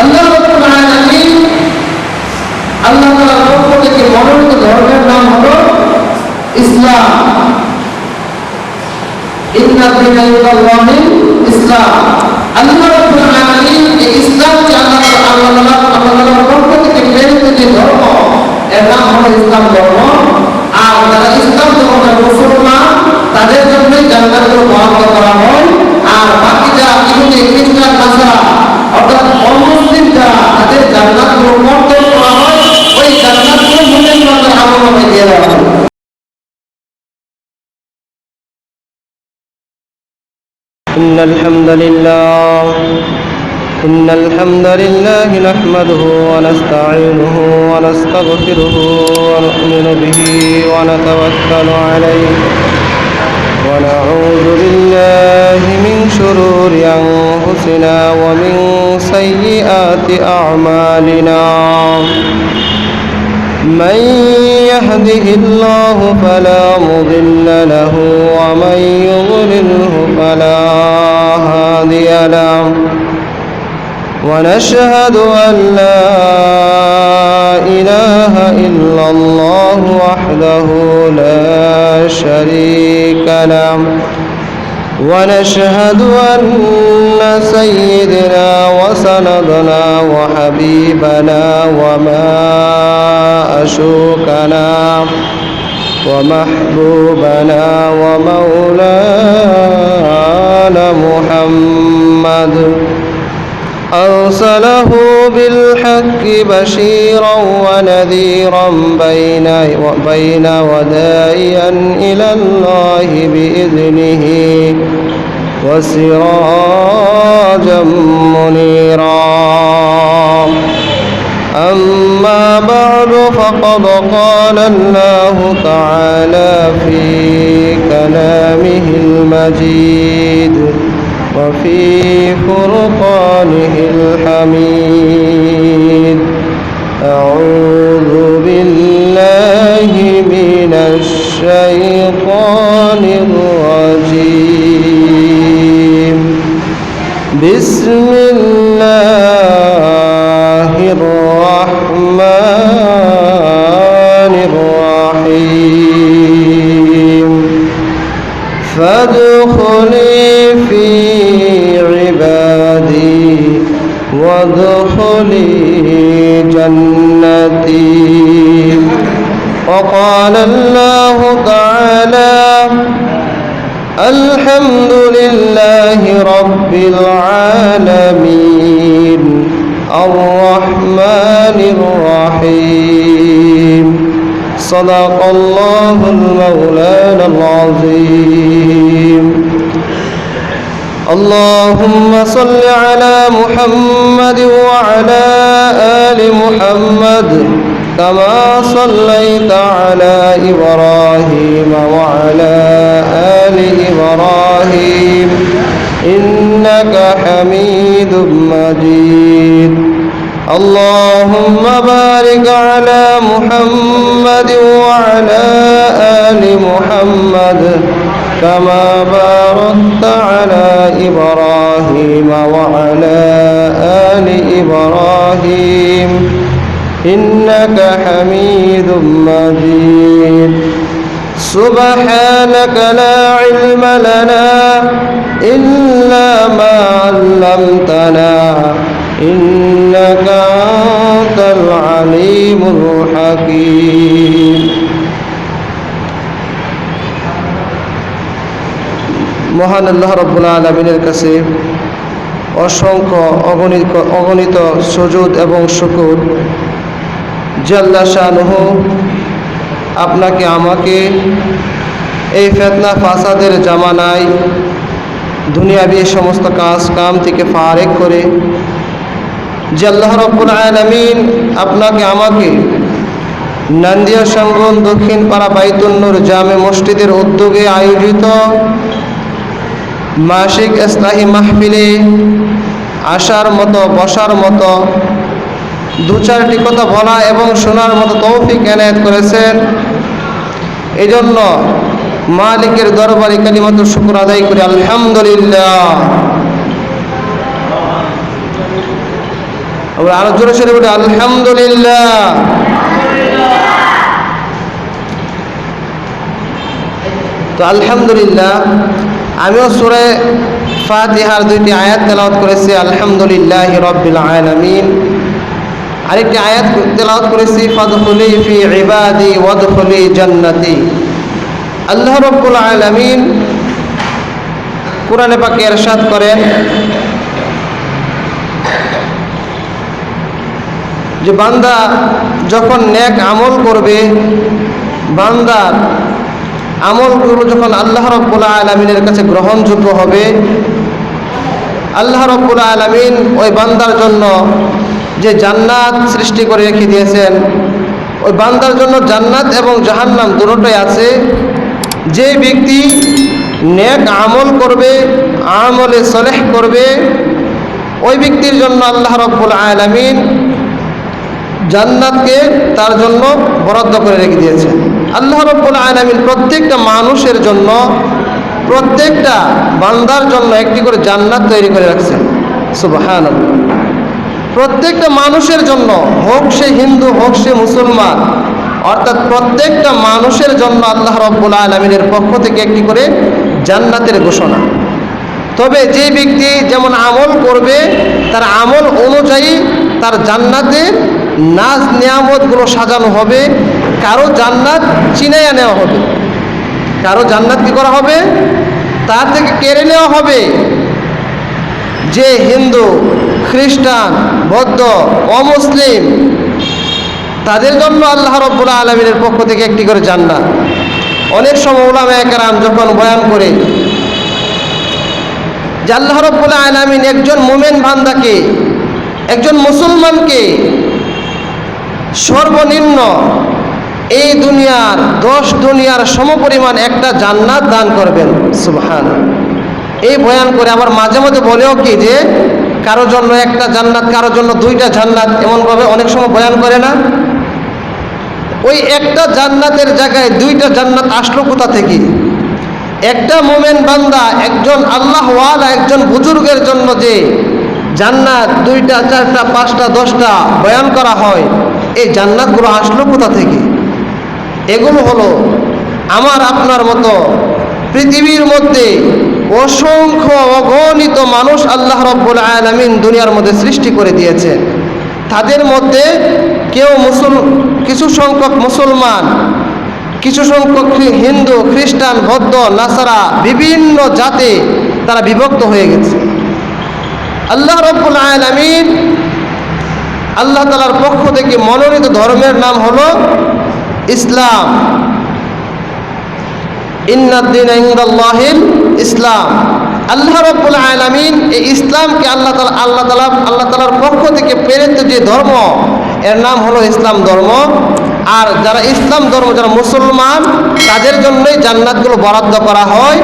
আল্লাহ রাব্বুল আলামিন আল্লাহ তাআলার পক্ষ থেকে মনোনীত ধর্মের নাম হলো ইসলাম। ইন্না দীনা ইনদাল্লাহি ইসলাম। আল্লাহ রাব্বুল আলামিন এই ইসলামকে আল্লাহ তাআলার পক্ষ থেকে প্রেরিত যে ধর্ম, এর নাম হলো ইসলাম ধর্ম। আর যারা ইসলাম ধর্মের মুসলমান তাদের জন্যই জান্নাতের বরাদ্দ করা হয়। আর বাকি যারা ইহুদি খ্রিস্টান নাসারা অর্থাৎ অমুসলিম যারা, তাদের জান্নাতগুলো বর্জন করা হয়, ওই জান্নাতগুলো মুমিনদের আমলনামায় দিয়ে দেওয়া হয়। إن الحمد لله نحمده ونستعينه ونستغفره ونؤمن به ونتوكل عليه ونعوذ بالله من شرور أنفسنا ومن سيئات أعمالنا. من يهده الله فلا مضل له ومن يضلله فلا هادي له. ونشهد أن لا إله إلا الله وحده لا شريك له. ونشهد أن سيدنا وسندنا وحبيبنا وأشوقنا ومحبوبنا ومولانا محمد أرسله بالحق بشيرا ونذيرا بين وداعيا إلى الله بإذنه وسراجا منيرا. أما بعد فقد قال الله تعالى في كلامه المجيد وفي فرقانه الحميد. أعوذ بالله من الشيطان الرجيم. بسم الله الرحمن الرحيم. فادخلي في عبادي وادخلي جنتي. وقال الله تعالى الحمد لله رب العالمين الرحمن الرحيم. صدق الله المولانا العظيم. اللهم صل على محمد وعلى آل محمد كما صليت على إبراهيم وعلى آل إبراهيم إنك حميد مجيد. اللهم بارك على محمد وعلى آل محمد كما باركت على إبراهيم وعلى آل إبراهيم إنك حميد مجيد. سبحانك لا علم لنا إلا ما علمتنا إنك أنت العليم الحكيم. মহান আল্লাহ রাব্বুল আলামিনের কাছে অসংখ্য অগণিত সুজুদ এবং শুকর জাল্লা শানুহু আপনাকে আমাকে এই ফিতনা ফাসাদের জামানায় দুনিয়াবি সমস্ত কাম থেকে ফারেক করে যে আল্লাহ রাব্বুল আলামিন আপনাকে আমাকে নান্দিয়া সংগন দক্ষিণ পাড়া বাইতুন নূর জামে মসজিদের উদ্যোগে আয়োজিত মাসিক ইসলাহি মাহফিলে আসার মতো বসার মতো দু চারটি কথা বলা এবং শোনার মতো তৌফিক এনায়েত করেছেন। এজন্য মালিকের দরবারে কালিমাতুল শুকর আদায় করি আলহামদুলিল্লাহ। আমরা আরো জোরে সরে বলি আলহামদুলিল্লাহ। তো আলহামদুলিল্লাহ, আমিও সূরা ফাতিহার 2টি আয়াত তেলাওয়াত করেছি, আলহামদুলিল্লাহি রাব্বিল আলামিন। আরেকটি আয়াত তেলাওয়াত করেছি, ফাদখুলি ফি ইবাদি ওয়াদখুলি জান্নাতি। আল্লাহ রাব্বুল আলামিন কোরআনে পাকে ইরশাদ করেন যে বান্দা যখন নেক আমল করবে, বান্দার আমলগুলো যখন আল্লাহ রাব্বুল আলামিনের কাছে গ্রহণযোগ্য হবে, আল্লাহ রাব্বুল আলামিন ওই বান্দার জন্য যে জান্নাত সৃষ্টি করে রেখে দিয়েছেন, ওই বান্দার জন্য জান্নাত এবং জাহান্নাম দুটোই আছে। যে ব্যক্তি নেক আমল করবে, আমলে সলেহ করবে, ওই ব্যক্তির জন্য আল্লাহ রাব্বুল আলামিন জান্নাতকে তার জন্য বরাদ্দ করে রেখে দিয়েছেন। আল্লাহ রাব্বুল আলামিন প্রত্যেকটা মানুষের জন্য, প্রত্যেকটা বান্দার জন্য একটি করে জান্নাত তৈরি করে রাখছেন। সুবহানাল্লাহ। প্রত্যেকটা মানুষের জন্য, হোক সে হিন্দু হোক সে মুসলমান, অর্থাৎ প্রত্যেকটা মানুষের জন্য আল্লাহ রাব্বুল আলামিনের পক্ষ থেকে একটি করে জান্নাতের ঘোষণা। তবে যে ব্যক্তি যেমন আমল করবে, তার আমল অনুযায়ী তার জান্নাতের নাজ নিয়ামতগুলো সাজানো হবে। কারো জান্নাত চিনাইয়া নেওয়া হবে, কারো জান্নাত কি করা হবে, তার থেকে কেড়ে নেওয়া হবে। যে হিন্দু, খ্রিস্টান, বৌদ্ধ, অমুসলিম, তাদের জন্য আল্লাহ রাব্বুল আলামিনের পক্ষ থেকে একটি করে জান্নাত। অনেক সময় উলামায়ে কেরাম যখন বয়ান করে যে আল্লাহ রাব্বুল আলামিন একজন মুমিন বান্দাকে, একজন মুসলমানকে সর্বনিম্ন এই দুনিয়ার 10 দুনিয়ার সমপরিমাণ একটা জান্নাত দান করবেন। সুবহানাল্লাহ। এই বয়ান করে আবার মাঝে মাঝে বলেও কি যে কারো জন্য একটা জান্নাত, কারো জন্য 2টা জান্নাত, এমনভাবে অনেক সময় বয়ান করে না। ওই একটা জান্নাতের জায়গায় 2টা জান্নাত আসলো কোথা থেকে? একটা মুমিন বান্দা, একজন আল্লাহওয়ালা, একজন বুজুর্গের জন্য যে জান্নাত 2টা 4টা 5টা 10টা বয়ান করা হয়, এই জান্নাতগুলো আসলো কোথা থেকে? এগুলো হলো আমার আপনার মতো পৃথিবীর মধ্যে অসংখ্য অগণিত মানুষ আল্লাহ রাব্বুল আলামিন দুনিয়ার মধ্যে সৃষ্টি করে দিয়েছে। তাদের মধ্যে কিছু সংখ্যক মুসলমান, কিছু সংখ্যক হিন্দু, খ্রিস্টান, বৌদ্ধ, নাসারা, বিভিন্ন জাতে তারা বিভক্ত হয়ে গেছে। আল্লাহ রাব্বুল আলামিন আল্লাহ তাআলার পক্ষ থেকে মনোনীত ধর্মের নাম হলো ইসলাম। ইন্নাদ-দীনা ইনদাল্লাহিল ইসলাম। আল্লাহ রাব্বুল আলামিন এই ইসলামকে আল্লাহ তাআলার পক্ষ থেকে প্রেরিত যে ধর্ম, এর নাম হলো ইসলাম ধর্ম। আর যারা ইসলাম ধর্ম, যারা মুসলমান, তাদের জন্যই জান্নাতগুলো বরাদ্দ করা হয়।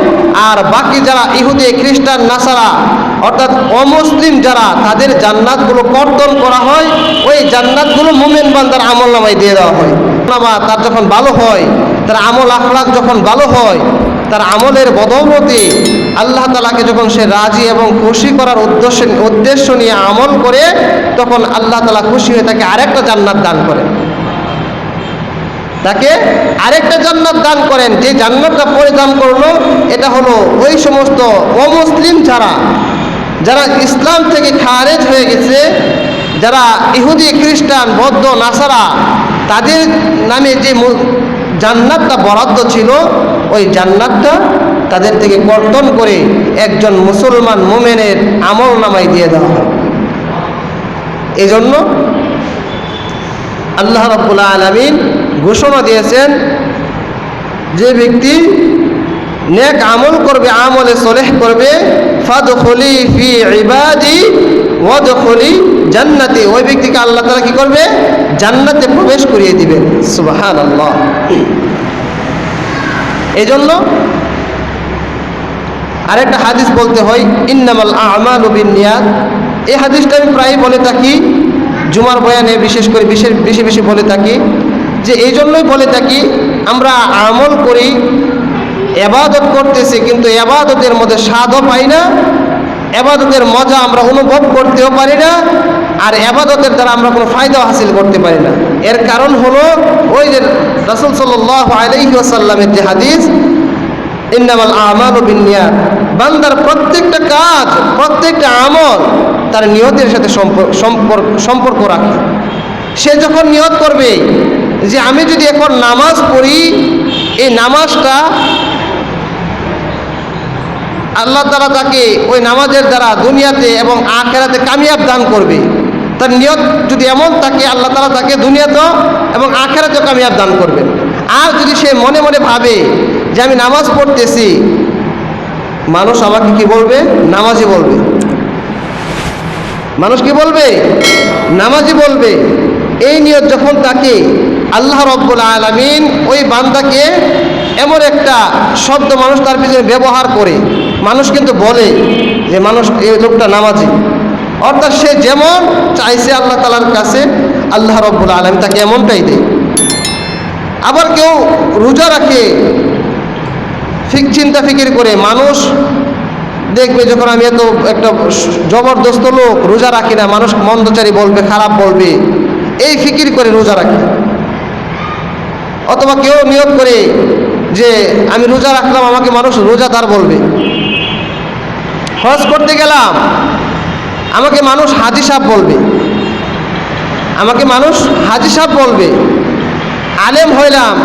আর বাকি যারা ইহুদি, খ্রিস্টান, নাসারা, অর্থাৎ অমুসলিম যারা, তাদের জান্নাতগুলো কর্তন করা হয়। ওই জান্নাতগুলো মুমিন বান্দার আমল নামায় দিয়ে দেওয়া হয়। তার যখন ভালো হয়, তার আমল আখলাক যখন ভালো হয়, তার আমলের বদৌলতে আল্লাহ তাআলাকে যখন সে রাজি এবং খুশি করার উদ্দেশ্য নিয়ে আমল করে, তখন আল্লাহ তাআলা খুশি হয়ে তাকে আরেকটা জান্নাত দান করেন। তাকে আরেকটা জান্নাত দান করেন। যে জান্নাতটা পরিধান করলো, এটা হলো ওই সমস্ত অমুসলিম যারা ইসলাম থেকে খারেজ হয়ে গেছে, যারা ইহুদি, খ্রিস্টান, বৌদ্ধ, নাসারা, তাদের নামে যে জান্নাতটা বরাদ্দ ছিল, ওই জান্নাতটা তাদের থেকে কর্তন করে একজন মুসলমান মুমিনের আমল নামায় দিয়ে দেওয়া হয়। এই জন্য আল্লাহ রাব্বুল আলামিন ঘোষণা দিয়েছেন, যে ব্যক্তি নেক আমল করবে, আমলে সলেহ করবে, ফাদখুলি ফি ইবাদি ওয়াদখুলি জান্নাতি, ওই ব্যক্তিকে আল্লাহ তাআলা কি করবে? জান্নাতে প্রবেশ করিয়ে দিবেন। সুবহানাল্লাহ। এই জন্য আরেকটা হাদিস বলতে হয়, ইন্নামাল আমালু বিন্নিয়াত। এই হাদিসটা আমি প্রায় বলে থাকি, জুমার বয়ানে বিশেষ করে বেশি বলে থাকি, যে এই জন্যই বলে থাকি, আমরা আমল করি, ইবাদত করতেছি, কিন্তু ইবাদতের মধ্যে স্বাদও পাই না, ইবাদতের মজা আমরা অনুভব করতেও পারি না, আর ইবাদতের দ্বারা আমরা কোনো ফায়দা হাসিল করতে পারি না। এর কারণ হলো ওই যে রাসূল সাল্লাল্লাহু আলাইহি ওয়াসাল্লামের যে হাদিস, ইন্নামাল আমালু বিন্নিয়াত, বান্দার প্রত্যেকটা কাজ, প্রত্যেকটা আমল তার নিয়তের সাথে সম্পর্ক রাখে। সে যখন নিয়ত করবে যে আমি যদি এখন নামাজ পড়ি, এই নামাজটা আল্লাহ তাআলা তাকে ওই নামাজের দ্বারা দুনিয়াতে এবং আখিরাতে কামিয়াব দান করবে, তার নিয়ত যদি এমন থাকে আল্লাহ তাআলা তাকে দুনিয়াতেও এবং আখিরাতেও কামিয়াব দান করবেন। আর যদি সে মনে মনে ভাবে যে আমি নামাজ পড়তেছি, মানুষ আমাকে কি বলবে? নামাজি বলবে। মানুষ কি বলবে? নামাজি বলবে। এই নিয়ত যখন তাকে, আল্লাহ রাব্বুল আলামিন ওই বান্দাকে এমন একটা শব্দ মানুষ তার পিছনে ব্যবহার করে, মানুষ কিন্তু বলে যে মানুষ এই লোকটা নামাজি, অর্থাৎ সে যেমন চাইছে আল্লাহ তাআলার কাছে আল্লাহ রাব্বুল আলামিন তাকে এমনটাই দেয়। আবার কেউ রোজা রাখে চিন্তা ফিকির করে, মানুষ দেখবে যখন আমি এত একটা জবরদস্ত লোক, রোজা রাখি না, মানুষ মন্দচারী বলবে, খারাপ বলবে, এই ফিকির করে রোজা রাখে। অথবা কেউ নিয়ত করে যে আমি রোজা রাখলাম, আমাকে মানুষ রোজাদার বলবে। হজ করতে গেলাম, আমাকে মানুষ হাজি সাহেব বলবে, আমাকে মানুষ হাজি সাহেব বলবে। আলেম হইলাম,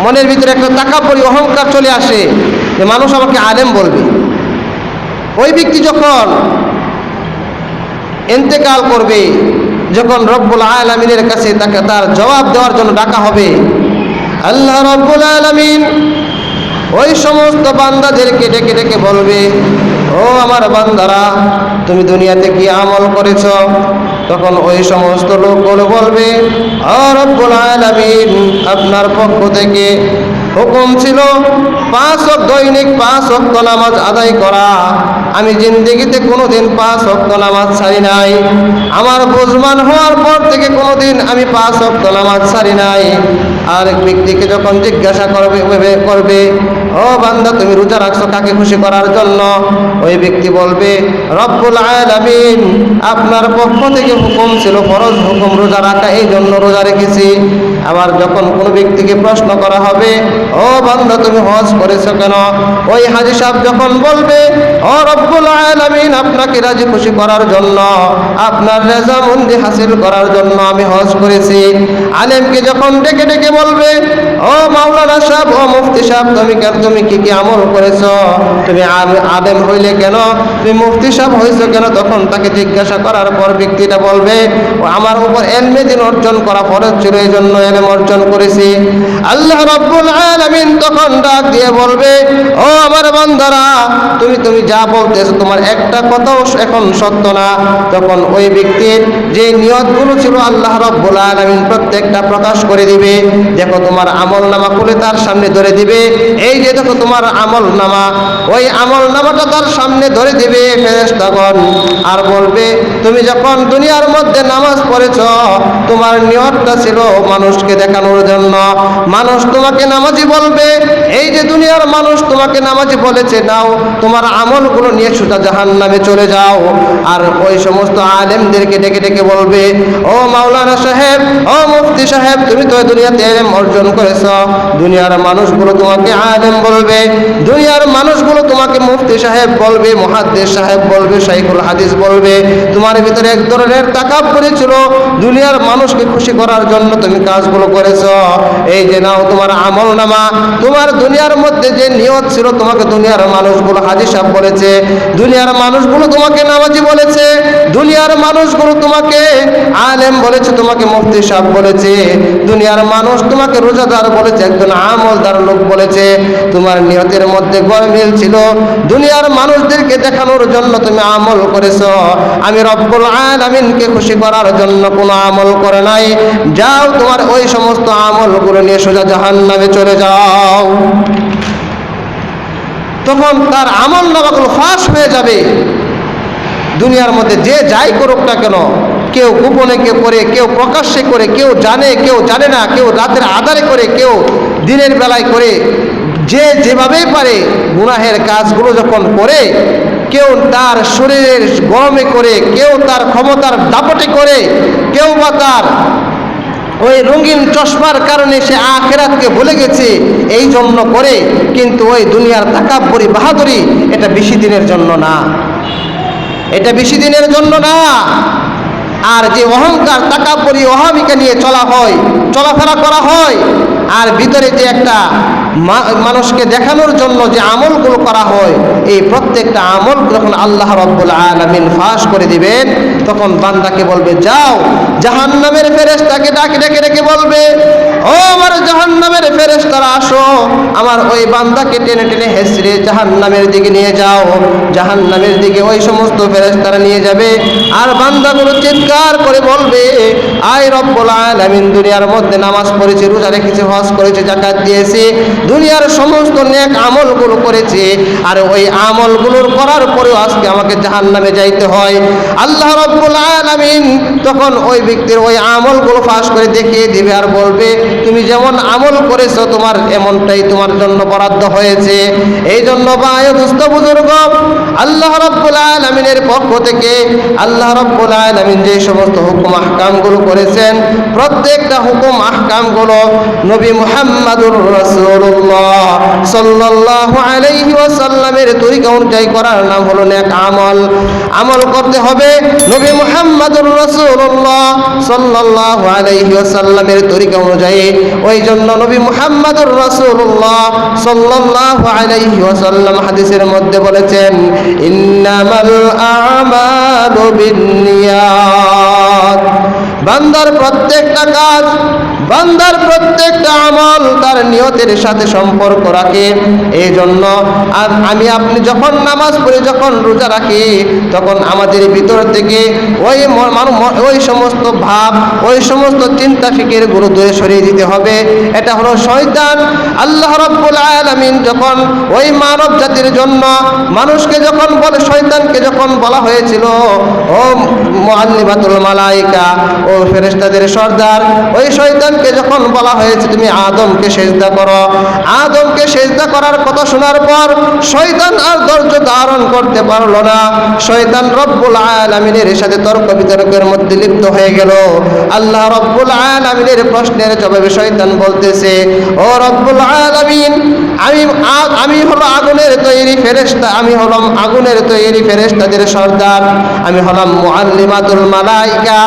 মনের ভিতরে একটা তাকাব্বুরি অহংকার চলে আসে যে মানুষ আমাকে আলেম বলবে। ওই ব্যক্তি যখন ইন্তেকাল করবে, যখন রব্বুল আলামিনের কাছে তাকে তার জবাব দেওয়ার জন্য ডাকা হবে, আল্লাহ রব্বুল আলামিন ওই সমস্ত বান্দাদেরকে ডেকে ডেকে বলবে, ও আমার বান্দারা, তুমি দুনিয়াতে কি আমল করেছ? তখন ওই সমস্ত লোকগুলো বলবে, ও রব্বুল আলামিন, আপনার পক্ষ থেকে হুকুম ছিল দৈনিক 5 ওয়াক্ত নামাজ আদায় করা। আমি জিন্দেগিতে কোনোদিন 5 ওয়াক্ত নামাজ ছাড়ি নাই। আমার বুঝমান হওয়ার পর থেকে কোনোদিন আমি 5 ওয়াক্ত নামাজ ছাড়ি নাই। আরেক ব্যক্তিকে যখন জিজ্ঞাসা করবে, ও বান্দা, তুমি রোজা রাখছো কাকে খুশি করার জন্য? ওই ব্যক্তি বলবে, রব্বুল আলামিন, আপনার পক্ষ থেকে হুকুম ছিল, ফরজ হুকুম রোজা রাখা, এই জন্য রোজা রেখেছি। আবার যখন কোনো ব্যক্তিকে প্রশ্ন করা হবে, ও বান্দা, তুমি হজ করেছো কেন? ওই হাজী সাহেব যখন বলবে, ও রব্বুল আলামিন, আপনাকে রাজি খুশি করার জন্য, আপনার রেজামন্দি হাসিল করার জন্য আমি হজ করেছি। আলেমকে যখন ডেকে ডেকে বলবে, ও মাওলানা সাহেব, ও মুফতি সাহেব, তুমি কি কি আমল করেছো? তুমি আলেম হইলে কেন? তুমি মুফতি সাহেব হইছো কেন? তখন তাকে জিজ্ঞাসা করার পর ব্যক্তিটা বলবে, আমার উপর ইলমে দ্বীন অর্জন করা ফরজ ছিল, এই জন্য ইলম অর্জন করেছি। আল্লাহ রাব্বুল আলামিন তখন ডাক দিয়ে বলবে, ও আমার বান্দারা, তুমি যা বলতেছো তোমার একটা কথাও এখন সত্য না। তখন ওই ব্যক্তির যে নিয়তগুলো ছিল আল্লাহ রাব্বুল আলামিন প্রত্যেকটা প্রকাশ করে দিবে। দেখো তোমার আমলনামা খুলে তার সামনে ধরে দিবে, এই যে দেখো তোমার আমলনামা। ওই আমলনামাটা তার সামনে ধরে দিবে ফেরেশতাগণ, আর বলবে, তুমি যখন দুনিয়ার মধ্যে নামাজ পড়েছ, তোমার নিয়তটা ছিল মানুষকে দেখানোর জন্য। মানুষ তোমাকে নামাজি বলবে, এই যে দুনিয়ার মানুষ তোমাকে নামাজি বলেছে, নাও তোমার আমলগুলো নিয়ে সোজা জাহান্নামে চলে যাও। আর ওই সমস্ত আলেমদেরকে ডেকে ডেকে বলবে, ও মাওলানা সাহেব, ও মুফতি সাহেব, তুমি তো দুনিয়াতে ইলম অর্জন করেছ, দুনিয়ার মানুষগুলো তোমাকে আলেম বলবে, দুনিয়ার মানুষগুলো তোমাকে মুফতি সাহেব বলবে, মুহাদ্দিস সাহেব বলবে, শাইখুল হাদিস বলবে। তোমার ভিতরে এক ধরনের তাকাব্বুরি ছিল, দুনিয়ার মানুষকে খুশি করার জন্য তুমি কাজগুলো করেছো। এই যে নাও তোমার আমলনামা। তোমার দুনিয়ার মধ্যে যে নিয়ত ছিল, তোমাকে দুনিয়ার মানুষগুলো হাজী সাহেব বলেছে, দুনিয়ার মানুষগুলো তোমাকে নামাজি বলেছে, দুনিয়ার মানুষগুলো তোমাকে আলেম বলেছে, তোমাকে মুফতি সাহেব বলেছে, দুনিয়ার মানুষ তোমাকে রোজাদার বলেছে, একজন আমলদার লোক বলেছে। তোমার নিয়তের মধ্যে গরমিল ছিল, দুনিয়ার মানুষদেরকে দেখানোর জন্য তুমি আমল করেছো, আমি রব্বুল আলামিনকে খুশি করার জন্য কোনো আমল করে নাই। যাও, তোমার ওই সমস্ত আমলগুলো নিয়ে সোজা জাহান্নামে চলে যাও। তখন তার আমলনামাগুলো ফাঁস হয়ে যাবে। দুনিয়ার মধ্যে যে যাই করুক না কেন, কেউ গোপনে করে, কেউ প্রকাশ্যে করে, কেউ জানে, কেউ জানে না, কেউ রাতের আধারে করে, কেউ দিনের বেলায় করে, যে যেভাবেই পারে গুনাহের কাজগুলো যখন করে, কেউ তার শরীরের গরমে করে, কেউ তার ক্ষমতার দাপটে করে, কেউ বা তার ওই রঙিন চশমার কারণে সে আখিরাতকে ভুলে গেছে, এই জন্য করে। কিন্তু ওই দুনিয়ার তাকাব্বুরি বাহাদুরি এটা বেশি দিনের জন্য না, এটা বেশি দিনের জন্য না। আর যে অহংকার তাকাব্বুরি অহমিকা নিয়ে চলাফেরা করা হয়, আর ভিতরে যে একটা মানুষকে দেখানোর জন্য যে আমলগুলো করা হয়, এই প্রত্যেকটা আমল যখন আল্লাহ রাব্বুল আলামিন ফাঁস করে দিবেন, তখন বান্দাকে বলবে, যাও জাহান্নামের ফেরেশতাকে ডেকে ডেকে বলবে, ও আমার জাহান্নামের ফেরেশতারা আসো, আমার ওই বান্দাকে টেনে টেনে হেসড়ে জাহান্নামের দিকে নিয়ে যাও। জাহান্নামের দিকে ওই সমস্ত ফেরেশতারা নিয়ে যাবে, আর বান্দাগুলো চিৎকার করে বলবে, আয় রব্বুল আলামিন, দুনিয়ার মধ্যে নামাজ পড়েছে, রোজা রেখেছে, হজ করেছে, যাকাত দিয়েছে, দুনিয়ার সমস্ত নেক আমলগুলো করেছে, আর ওই আমলগুলোর করার পরেও আজকে আমাকে জাহান্নামে যাইতে হয়। আল্লাহ রাব্বুল আলামিন তখন ওই ব্যক্তির ওই আমলগুলো ফাঁস করে দেখিয়ে দিবে, আর বলবে, তুমি যেমন আমল করেছো তোমার এমনটাই তোমার জন্য বরাদ্দ হয়েছে। এই জন্য ভাই দোস্ত বুজুর্গ, আল্লাহ রাব্বুল আলামিনের পক্ষ থেকে আল্লাহ রাব্বুল আলামিন যে সমস্ত হুকুম আহকামগুলো করেছেন, প্রত্যেকটা হুকুম আহকামগুলো নবী মুহাম্মদুর রাসূলুল্লাহ সাল্লাল্লাহু আলাইহি ওয়াসাল্লামের তরিকা অনুযায়ী করার নাম হলো নেক আমল। আমল করতে হবে নবী মুহাম্মদুর রাসূলুল্লাহ সাল্লাল্লাহু আলাইহি ওয়াসাল্লামের তরিকা অনুযায়ী। ওই জন্য নবী মুহাম্মদুর রাসূলুল্লাহ সাল্লাল্লাহু আলাইহি ওয়াসাল্লাম হাদিসের মধ্যে বলেছেন, ইন্নামাল আমালু বিন্নিয়াত। বান্দার প্রত্যেকটা কাজ, বান্দার প্রত্যেকটা আমল তার নিয়তের সাথে সম্পর্ক রাখে। এই জন্য আমি আপনি যখন নামাজ পড়ি, যখন রোজা রাখি, তখন আমাদের ভিতর থেকে ওই সমস্ত ভাব, ওই সমস্ত চিন্তা ফিকিরগুলো দূরে সরিয়ে দিতে হবে। এটা হলো শয়তান। আল্লাহ রাব্বুল আলামিন যখন ওই মানব জাতির জন্য মানুষকে যখন বলে, শয়তানকে যখন বলা হয়েছিল, ও মুআল্লিমাতুল মালায়েকা, ও ফেরেশতাদের সর্দার, ওই শয়তানকে যখন বলা হয়েছে তুমি আদমকে সেজদা করো, আদমকে সেজদা করার কথা শোনার পর শয়তান আর ধৈর্য ধারণ করতে পারলো না। শয়তান রব্বুল আলামিনের সাথে তর্ক বিতর্কের মধ্যে লিপ্ত হয়ে গেল। আল্লাহ রব্বুল আলামিনের প্রশ্নের জবাবে শয়তান বলতেছে, ও রব্বুল আলামিন, আমি হলো আগুনের তৈরি ফেরেশতা, আমি হলাম আগুনের তৈরি ফেরেশতাদের সর্দার, আমি হলাম মুআল্লিমাতুল মালায়েকা।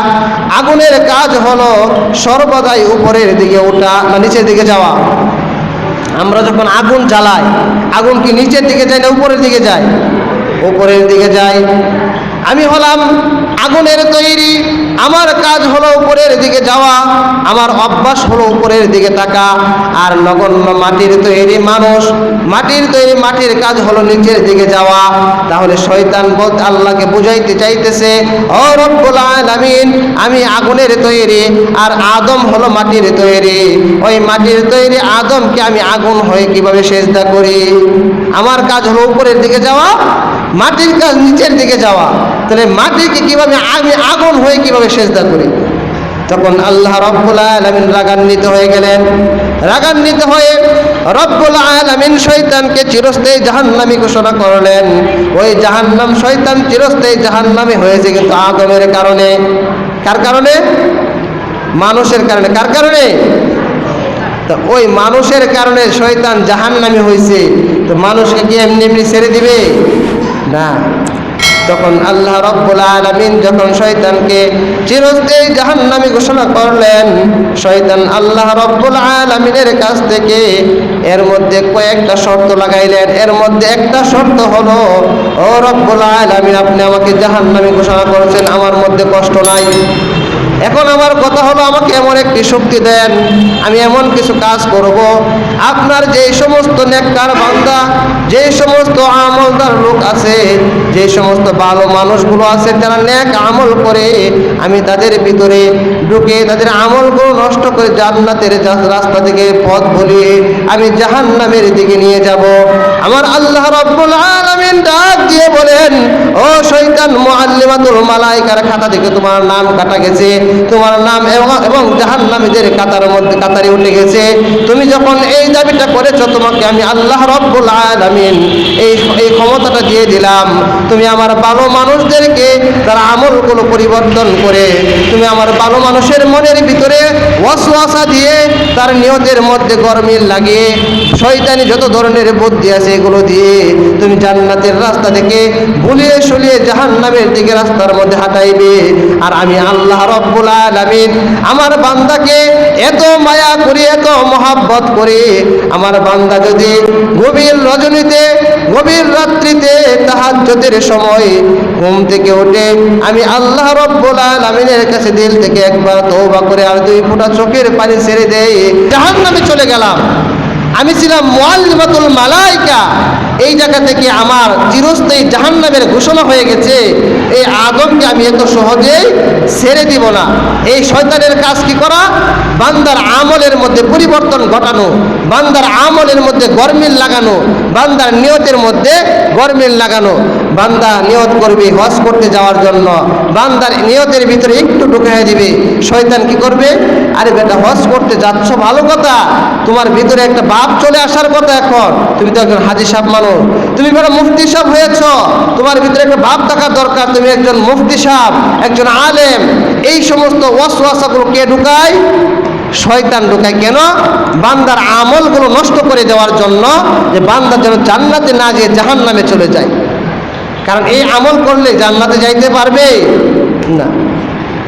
আগুনের কাজ হলো সর্বদাই উপরের দিকে ওঠা না নিচের দিকে যাওয়া। আমরা যখন আগুন জ্বালাই, আগুন কি নিচের দিকে যায় না উপরের দিকে যায়? উপরের দিকে যায়। আমি হলাম আগুনের তৈরি, আমার কাজ হলো উপরের দিকে যাওয়া, আমার অভ্যাস হলো উপরের দিকে তাকা। আর নগণ্য মাটির তৈরি মানুষ, মাটির তৈরি মাটির কাজ হলো নিচের দিকে যাওয়া। তাহলে শয়তান বলতে আল্লাহকে বুঝাইতে চাইতেছে, ও রব্বুল আলামিন, আমি আগুনের তৈরি, আর আদম হলো মাটির তৈরি। ওই মাটির তৈরি আদমকে আমি আগুন হয়ে কিভাবে সেজদা করি? আমার কাজ হলো উপরের দিকে যাওয়া, মাটির কাজ নিচের দিকে যাওয়া। তাহলে মাটিকে কিভাবে আমি আগুন হয়ে কিভাবে সেজদা করি? তখন আল্লাহ রব্বুল আলামিন রাগান্বিত হয়ে গেলেন। রাগান্বিত হয়ে রব্বুল আলামিন শয়তানকে চিরস্থায়ী জাহান্নামী ঘোষণা করলেন। ওই জাহান্নাম, শয়তান চিরস্থায়ী জাহান্নামী হয়েছে কিন্তু আদমের কারণে। কার কারণে? মানুষের কারণে। কার কারণে? তো ওই মানুষের কারণে শয়তান জাহান্নামী হয়েছে। তো মানুষকে কি এমনি এমনি ছেড়ে দিবে? না। তখন আল্লাহ রব্বুল আলামিন যখন শয়তানকে চিরস্থায়ী জাহান্নামী ঘোষণা করলেন, শয়তান আল্লাহ রব্বুল আলামিনের কাছ থেকে এর মধ্যে কয়েকটা শর্ত লাগাইলেন। এর মধ্যে একটা শর্ত হলো, ও রব্বুল আলামিন, আপনি আমাকে জাহান্নামী ঘোষণা করেছেন, আমার মধ্যে কষ্ট নাই। এখন আমার কথা হলো, আমাকে এমন একটি শক্তি দেন, আমি এমন কিছু কাজ করব, আপনার যে সমস্ত নেককার বান্দা, যে সমস্ত আমলদার লোক আছে, যে সমস্ত ভালো মানুষগুলো আছে, যারা নেক আমল করে, আমি তাদের ভিতরে ঢুকে তাদের আমলগুলো নষ্ট করে জান্নাতের রাস্তা থেকে পথ ভুলিয়ে আমি জাহান্নামের দিকে নিয়ে যাব। আমার আল্লাহ রাব্বুল আলামিন ডাক দিয়ে বলেন, ও শয়তান, মুআল্লিমাতুল মালায়েকার খাতা থেকে তোমার নাম কাটা গেছে, তোমার নাম এবং জাহান্নামীদের কাতারে উঠে গেছে। তুমি যখন এই দাবিটা করেছো, তোমাকে আমি আল্লাহ রব্বুল আলামিন এই ক্ষমতাটা দিয়ে দিলাম। তুমি আমার ভালো মানুষদেরকে তার আমলগুলো পরিবর্তন করে, তুমি আমার ভালো মানুষের মনের ভিতরে ওয়াসওয়াসা দিয়ে, তার নিয়তের মধ্যে গরমিল লাগিয়ে, শয়তানি যত ধরনের বুদ্ধি আছে এগুলো দিয়ে তুমি জান্নাতের রাস্তা থেকে ভুলিয়ে শুলিয়ে জাহান্নামের দিকে রাস্তার মধ্যে হাঁটাইবে। আর আমি আল্লাহ রব্বুল আলামিন আমার বান্দাকে এত মায়া করি, এত মহাব্বত করি, আমার বান্দা যদি গভীর রজনীতে, গভীর রাত্রিতে, তাহাজ্জুদের সময় ঘুম থেকে উঠে আমি আল্লাহ রব্বুল আলামিনের কাছে দিল থেকে একবার তওবা করে আর 2 ফোঁটা চোখের পানি ছেড়ে দেয়, জাহান্নামে চলে গেলাম। আমি ছিলাম মুআল্লিমাতুল মালায়েকা, এই জায়গা থেকে আমার চিরস্থায়ী জাহান্নামের ঘোষণা হয়ে গেছে। এই আদমকে আমি এত সহজেই ছেড়ে দিব না। এই শয়তানের কাজ কি করা? বান্দার আমলের মধ্যে পরিবর্তন ঘটানো, বান্দার আমলের মধ্যে গরমিল লাগানো, বান্দার নিয়তের মধ্যে গরমিল লাগানো। বান্দা নিয়ত করবে হজ করতে যাওয়ার জন্য, বান্দার নিয়তের ভিতরে একটু ঢুকাই দিবে, শয়তান কি করবে? আরে বেটা, হজ করতে যাচ্ছ ভালো কথা, তোমার ভিতরে একটা ভাব চলে আসার কথা। এখন তুমি তো একজন হাজী সাহেব মানুষ, তুমি বেটা মুফতি সাহেব হয়েছ, তোমার ভিতরে একটা ভাব থাকা দরকার, তুমি একজন মুফতি সাহেব, একজন আলেম। এই সমস্ত ওয়াসওয়াসাগুলো কে ঢুকায়? শয়তান ঢুকায়। কেন? বান্দার আমলগুলো নষ্ট করে দেওয়ার জন্য, যে বান্দা যেন জান্নাতে না গিয়ে জাহান্নামে চলে যায়। কারণ এই আমল করলে জান্নাতে যাইতে পারবে না।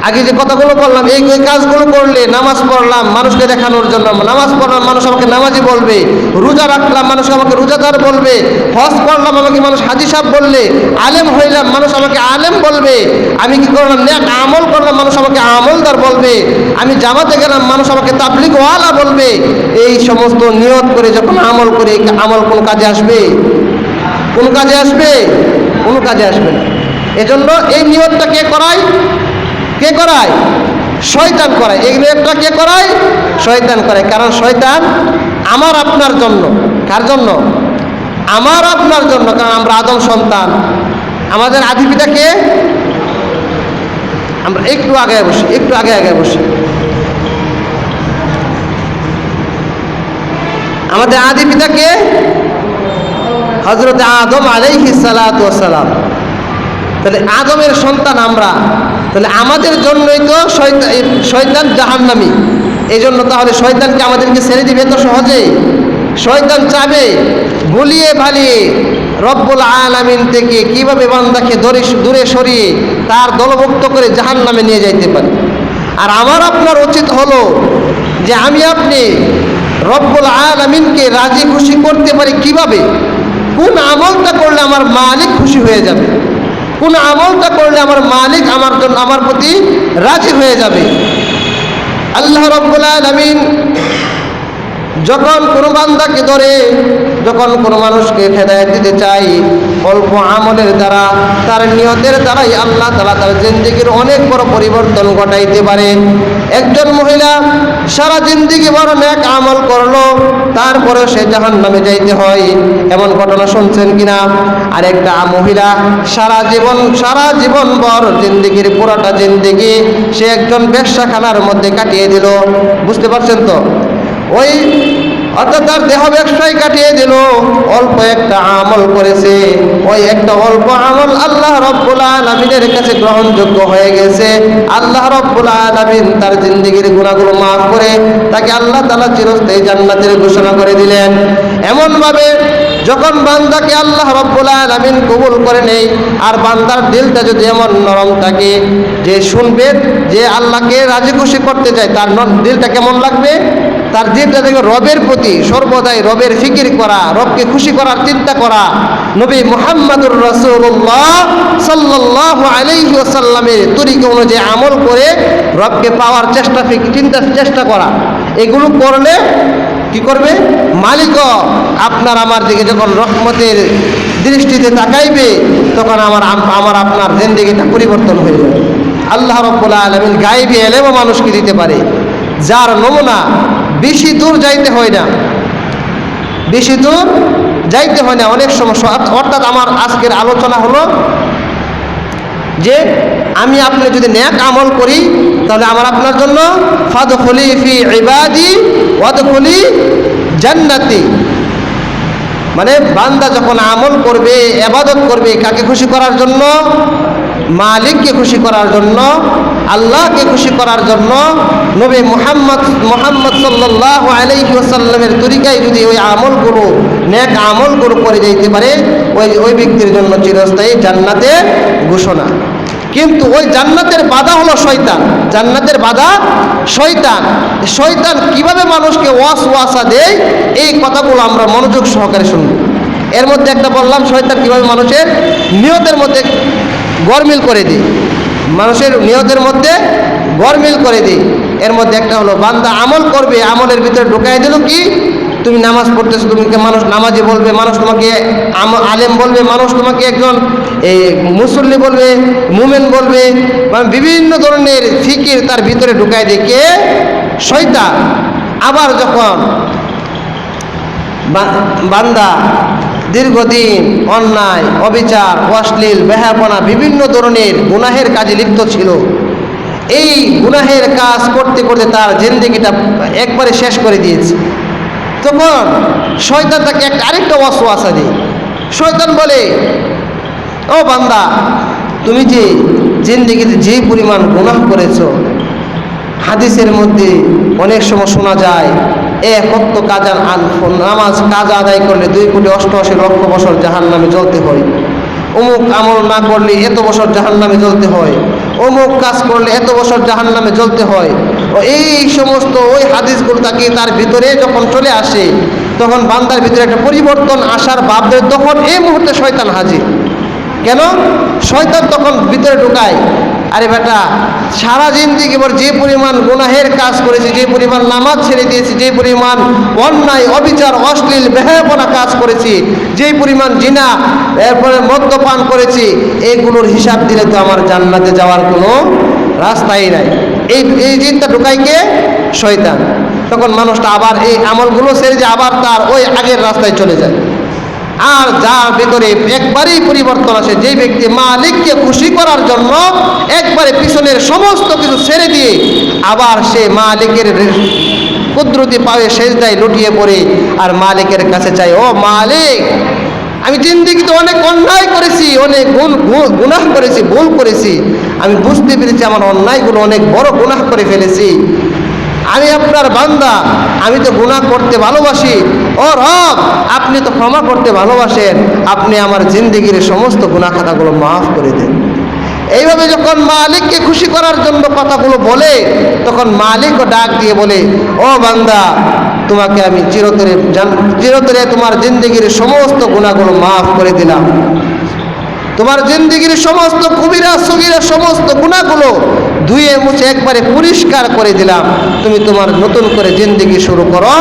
আগে যে কথাগুলো বললাম, এই কাজগুলো করলে, নামাজ পড়লাম মানুষকে দেখানোর জন্য, নামাজ পড়লাম মানুষ আমাকে নামাজি বলবে, রোজা রাখলাম মানুষ আমাকে রোজাদার বলবে, হজ করলাম আমাকে মানুষ হাজী সাহেব বললে, আলেম হইলাম মানুষ আমাকে আলেম বলবে, আমি কি করলাম নেক আমল করলাম মানুষ আমাকে আমলদার বলবে, আমি জামাতে গেলাম মানুষ আমাকে তাবলীগওয়ালা বলবে। এই সমস্ত নিয়ত করে যখন আমল করে, আমল কোন কাজে আসবে? কোন কাজে আসবে? কোনো কাজে আসবে না। এজন্য এই নিয়তটা কে করায়? কে করায়? শয়তান করায়। এই নিয়তটা কে করায়? শয়তান করায়। কারণ শয়তান আমার আপনার জন্য, কার জন্য? আমার আপনার জন্য। কারণ আমরা আদম সন্তান। আমাদের আদি পিতা কে? আমরা একটু আগে বসি, একটু আগে বসি। আমাদের আদি পিতা কে? হযরত আদম আলাইহিস সালাতু ওয়াস সালাম। তাহলে আদমের সন্তান আমরা, তাহলে আমাদের জন্যই তো শয়তান জাহান্নামী। এই জন্য তাহলে শয়তানকে আমাদেরকে ছেড়ে দিবে তো সহজেই? শয়তান চাবে ভুলিয়ে ভালিয়ে রব্বুল আলামিন থেকে কিভাবে বান্দাকে দূরে সরিয়ে তার দলভুক্ত করে জাহান্নামে নিয়ে যাইতে পারে। আর আমার আপনার উচিত হলো যে আমি আপনি রব্বুল আলামিনকে রাজি খুশি করতে পারি কিভাবে, কোন আমলটা করলে আমার মালিক খুশি হয়ে যাবে, কোন আমলটা করলে আমার মালিক আমার প্রতি রাজি হয়ে যাবে। আল্লাহ রাব্বুল আলামিন যখন কোনো বান্দাকে ধরে, যখন কোনো মানুষকে হেদায়েত দিতে চাই, অল্প আমলের দ্বারা, তার নিয়তের দ্বারাই আল্লাহ তাআলা তার জিন্দেগির অনেক বড় পরিবর্তন ঘটাইতে পারে। একজন মহিলা সারা জিন্দেগি বড় নেক আমল করলো, তারপরে সে জাহান্নামে যাইতে হয়, এমন ঘটনা শুনছেন কিনা? আর একটা মহিলা সারা জীবন ভর জিন্দেগির পুরোটা জিন্দেগি সে একজন ব্যবসাখানার মধ্যে কাটিয়ে দিল। বুঝতে পারছেন তো? ওই অর্থাৎ তার দেহ ব্যবসায় কাটিয়ে দিল, অল্প একটা আমল করেছে, ওই একটা অল্প আমল আল্লাহ রাব্বুল আলামিনের কাছে গ্রহণযোগ্য হয়ে গেছে। আল্লাহ রাব্বুল আলামিন তার জিন্দেগির গুনাহগুলো মাফ করে তাকে আল্লাহ তাআলা চিরস্থায়ী জান্নাতের ঘোষণা করে দিলেন। এমনভাবে যখন বান্দাকে আল্লাহ রাব্বুল আলামিন কবুল করে নেই, আর বান্দার দিলটা যদি এমন নরম থাকে যে শুনবে যে আল্লাহকে রাজি খুশি করতে চায়, তার দিলটা কেমন লাগবে? তার দিলটা দেখবে রবের প্রতি সর্বদাই রবের ফিকির করা, রবকে খুশি করার চিন্তা করা, নবী মুহাম্মদুর রাসূলুল্লাহ সাল্লাল্লাহু আলাইহি ওয়াসাল্লামের তরিকা অনুযায়ী আমল করে রবকে পাওয়ার চেষ্টা করা। এগুলো করলে কি করবে? মালিক আপনার আমার দিকে যখন রহমতের দৃষ্টিতে তাকাইবে, তখন আমার আপনার জিন্দেগিটা পরিবর্তন হয়ে যাবে। আল্লাহ রাব্বুল আলামিন গায়েবী এলেমও মানুষকে দিতে পারে, যার নমুনা বেশি দূর যাইতে হয় না, বেশি দূর যাইতে হয় না অনেক সমস্যা। অর্থাৎ আমার আজকের আলোচনা হলো যে আমি আপনি যদি নেক আমল করি তাহলে আমার আপনার জন্য ফাদখুলি ফি ইবাদি ওয়াদখুলি জান্নাতি, মানে বান্দা যখন আমল করবে, ইবাদত করবে, কাকে খুশি করার জন্য? মালিককে খুশি করার জন্য, আল্লাহকে খুশি করার জন্য। নবী মুহাম্মদ সাল্লাল্লাহু আলাইহি ওয়াসাল্লামের তরিকায় যদি ওই আমলগুলো, নেক আমলগুলো করে যেতে পারে, ওই ব্যক্তির জন্য চিরস্থায়ী জান্নাতের ঘোষণা। কিন্তু ওই জান্নাতের বাধা হলো শয়তান। জান্নাতের বাধা শয়তান। শয়তান কিভাবে মানুষকে ওয়াসওয়াসা দেয়, এই কথাগুলো আমরা মনোযোগ সহকারে শুনব। এর মধ্যে একটা বললাম, শয়তান কিভাবে মানুষের নিয়তের মধ্যে গরমিল করে দিই, মানুষের নিয়তের মধ্যে গরমিল করে দিই। এর মধ্যে একটা হলো বান্দা আমল করবে, আমলের ভিতরে ঢুকাই দিল কি, তুমি নামাজ পড়তেছো, তোমাকে মানুষ নামাজি বলবে, মানুষ তোমাকে আলেম বলবে, মানুষ তোমাকে একজন মুসল্লি বলবে, মুমেন বলবে, মানে বিভিন্ন ধরনের ফিকির তার ভিতরে ঢুকাই দিয়ে কে? শয়তান। আবার যখন বান্দা দীর্ঘদিন অন্যায়, অবিচার, অশ্লীল, বেহায়াপনা, বিভিন্ন ধরনের গুনাহের কাজে লিপ্ত ছিল, এই গুনাহের কাজ করতে করতে তার জিন্দেগিটা একবারে শেষ করে দিয়েছে, তখন শয়তান তাকে আরেকটা ওয়াসওয়াসা দেয়। শয়তান বলে, ও বান্দা, তুমি যে জিন্দেগিতে যে পরিমাণ গুনাহ করেছো, হাদিসের মধ্যে অনেক সময় শোনা যায় কত কাজা নামাজ কাজা আদায় করলে 2,88,00,000 বছর জাহান্নামে জ্বলতে হয়, অমুক আমল না করলে এত বছর জাহান্নামে জ্বলতে হয়, অমুক কাজ করলে এত বছর জাহান্নামে জ্বলতে হয়। ও এই সমস্ত ওই হাদিসগুলো তাকে তার ভিতরে যখন চলে আসে, তখন বান্দার ভিতরে একটা পরিবর্তন আসার ভাববে, তখন এই মুহূর্তে শয়তান হাজির। কেন? শয়তান তখন ভিতরে ঢুকায়, আরে বেটা, সারা জিন্দেগি ভর যে পরিমাণ গুনাহের কাজ করেছি, যে পরিমাণ নামাজ ছেড়ে দিয়েছি, যে পরিমাণ অন্যায়, অবিচার, অশ্লীল, বেহায়াপনা কাজ করেছি, যে পরিমাণ জিনা, এরপরে মদ্যপান করেছি, এগুলোর হিসাব দিলে তো আমার জান্নাতে যাওয়ার কোনো রাস্তাই নাই। এই জিনটা ঢুকায় কে? শয়তান। তখন মানুষটা আবার এই আমলগুলো ছেড়ে যে আবার তার ওই আগের রাস্তায় চলে যায়। আর যার ভিতরে একবারেই পরিবর্তন আসে, যে ব্যক্তি মালিককে খুশি করার জন্য একবারে পিছনের সমস্ত কিছু ছেড়ে দিয়ে আবার সে মালিকের কুদরতি পায়ে সেজদায় লুটিয়ে পড়ে আর মালিকের কাছে চাই, ও মালিক, আমি জিন্দেগিতে অনেক অন্যায় করেছি, অনেক গুনাহ করেছি, ভুল করেছি, আমি বুঝতে পেরেছি আমার অন্যায়গুলো অনেক বড় গুনাহ করে ফেলেছি, আমি আপনার বান্দা, আমি তো গুনাহ করতে ভালোবাসি, ও রব, আপনি তো ক্ষমা করতে ভালোবাসেন, আপনি আমার জিন্দেগির সমস্ত গুনাহ খাতাগুলো মাফ করে দেন। এইভাবে যখন মালিককে খুশি করার জন্য কথাগুলো বলে, তখন মালিকও ডাক দিয়ে বলে, ও বান্দা, তোমাকে আমি চিরতরে তোমার জিন্দেগির সমস্ত গুনাহগুলো মাফ করে দিলাম, তোমার জিন্দেগির সমস্ত কবিরা সগীরা সমস্ত গুনাহগুলো ধুয়ে মুছে একবারে পরিষ্কার করে দিলাম, তুমি তোমার নতুন করে জিন্দেগি শুরু করো,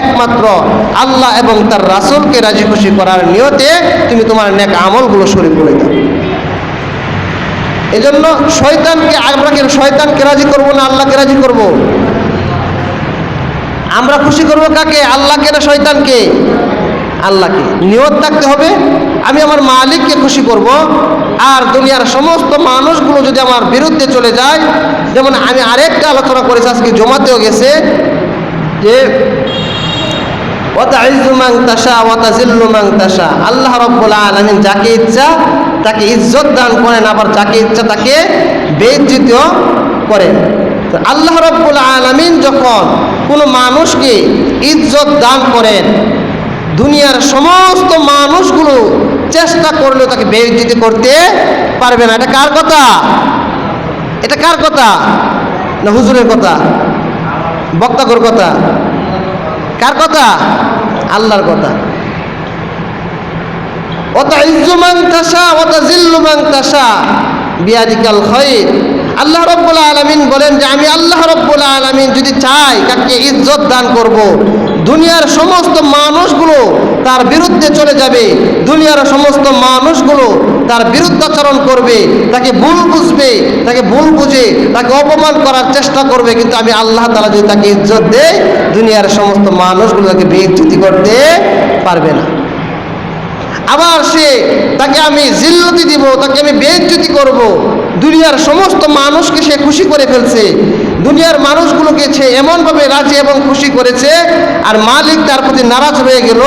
একমাত্র আল্লাহ এবং তার রাসূলকে রাজি খুশি করার নিয়তে তুমি তোমার নেক আমলগুলো শুরু করে দাও। এজন্য শয়তানকে রাজি করব না আল্লাহকে রাজি করব? আমরা খুশি করব কাকে? আল্লাহকে না শয়তানকে? আল্লাহকে। নিয়ত থাকতে হবে আমি আমার মালিককে খুশি করব, আর দুনিয়ার সমস্ত মানুষগুলো যদি আমার বিরুদ্ধে চলে যায়, যেমন আমি আরেকটা আলোচনা করেছি, আজকে জমাতেও গেছে, যে ওয়াতাইযু মান তাশা ওয়া তাযিল্লু মান তাশা, আল্লাহ রাব্বুল আলামিন যাকে ইচ্ছা তাকে ইজ্জত দান করেন, আবার যাকে ইচ্ছা তাকে বেইজ্জতিও করেন। আল্লাহ রাব্বুল আলামিন যখন কোনো মানুষকে ইজ্জত দান করেন, দুনিয়ার সমস্ত মানুষগুলো চেষ্টা করলেও তাকে বেইজ্জতি করতে পারবে না। এটা কার কথা? এটা কার কথা? না হুজুরের কথা? বক্তাগর কথা? কার কথা? আল্লাহর কথা। ওয়াতাইযু মান তাশা ওয়া তাযিল্লু মান তাশা বিয়াদিকাল খায়র। আল্লাহ রাব্বুল আলামিন বলেন যে আমি আল্লাহ রাব্বুল আলামিন যদি চাই কাকে ইজ্জত দান করব, দুনিয়ার সমস্ত মানুষগুলো তার বিরুদ্ধে চলে যাবে, দুনিয়ার সমস্ত মানুষগুলো তার বিরুদ্ধাচরণ করবে, তাকে ভুল বুঝবে, তাকে ভুল বুঝে তাকে অপমান করার চেষ্টা করবে, কিন্তু আমি আল্লাহ তাআলা যদি তাকে ইজ্জত দেই, দুনিয়ার সমস্ত মানুষগুলো তাকে বেইজ্জতি করতে পারবে না। আবার তাকে আমি জিল্লতি দিব, তাকে আমি বেইজ্জতি করব। দুনিয়ার সমস্ত মানুষকে সে খুশি করে ফেলছে, দুনিয়ার মানুষগুলোকে সে এমনভাবে রাজি এবং খুশি করেছে, আর মালিক তার প্রতি নারাজ হয়ে গেল।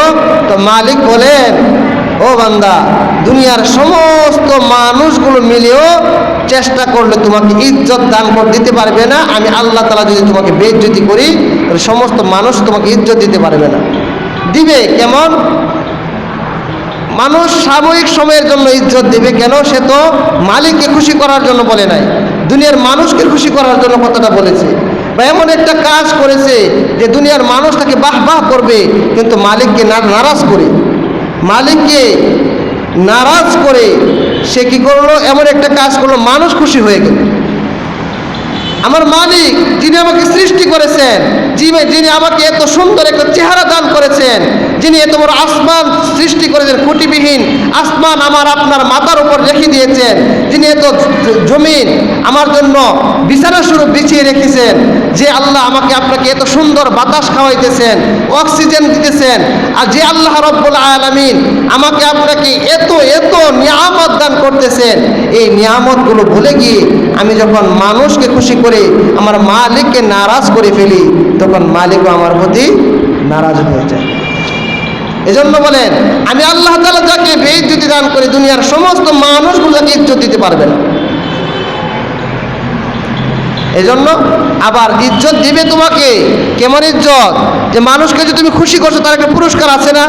তো মালিক বলেন, ও বান্দা, দুনিয়ার সমস্ত মানুষগুলো মিলেও চেষ্টা করলে তোমাকে ইজ্জত দান করে দিতে পারবে না। আমি আল্লাহ তাআলা যদি তোমাকে বেইজ্জতি করি, তাহলে সমস্ত মানুষ তোমাকে ইজ্জত দিতে পারবে না। দিবে কেমন? মানুষ সাময়িক সময়ের জন্য ইজ্জত দেবে, কেন? সে তো মালিককে খুশি করার জন্য বলে নাই, দুনিয়ার মানুষকে খুশি করার জন্য কথাটা বলেছে। বা এমন একটা কাজ করেছে যে দুনিয়ার মানুষ তাকে বাহ বাহ করবে, কিন্তু মালিককে নারাজ করে, মালিককে নারাজ করে সে কি করলো? এমন একটা কাজ করলো, মানুষ খুশি হয়ে গেল। আমার মালিক যিনি আমাকে সৃষ্টি করেছেন, যিনি আমাকে এত সুন্দর একটা চেহারা দান করেছেন, যিনি এত বড় আসমান সৃষ্টি করেছেন, খুঁটিবিহীন আসমান আমার আপনার মাথার উপর রেখে দিয়েছেন, যিনি এত জমিন আমার জন্য বিছানা স্বরূপ বিছিয়ে রেখেছেন, যে আল্লাহ আমাকে আপনাকে এত সুন্দর বাতাস খাওয়াইতেছেন, অক্সিজেন দিতেছেন, আর যে আল্লাহ রব্বুল আলামিন আমাকে আপনাকে এত এত নিয়ামত দান করতেছেন, এই নিয়ামতগুলো ভুলে গিয়ে আমি যখন মানুষকে খুশি করে আমার মালিককে নারাজ করে ফেলি, তখন মালিকও আমার প্রতি নারাজ হয়ে যায়। এজন্য বলেন, আমি আল্লাহ তাআলা যাকে বেইজ্জতি দান করি, দুনিয়ার সমস্ত মানুষগুলোকে ইজ্জত দিতে পারবে না। এজন্য আবার ইজ্জত দিবে তোমাকে, কেমন ইজ্জত? যে মানুষকে যে তুমি খুশি করছো তার একটা পুরস্কার আছে না?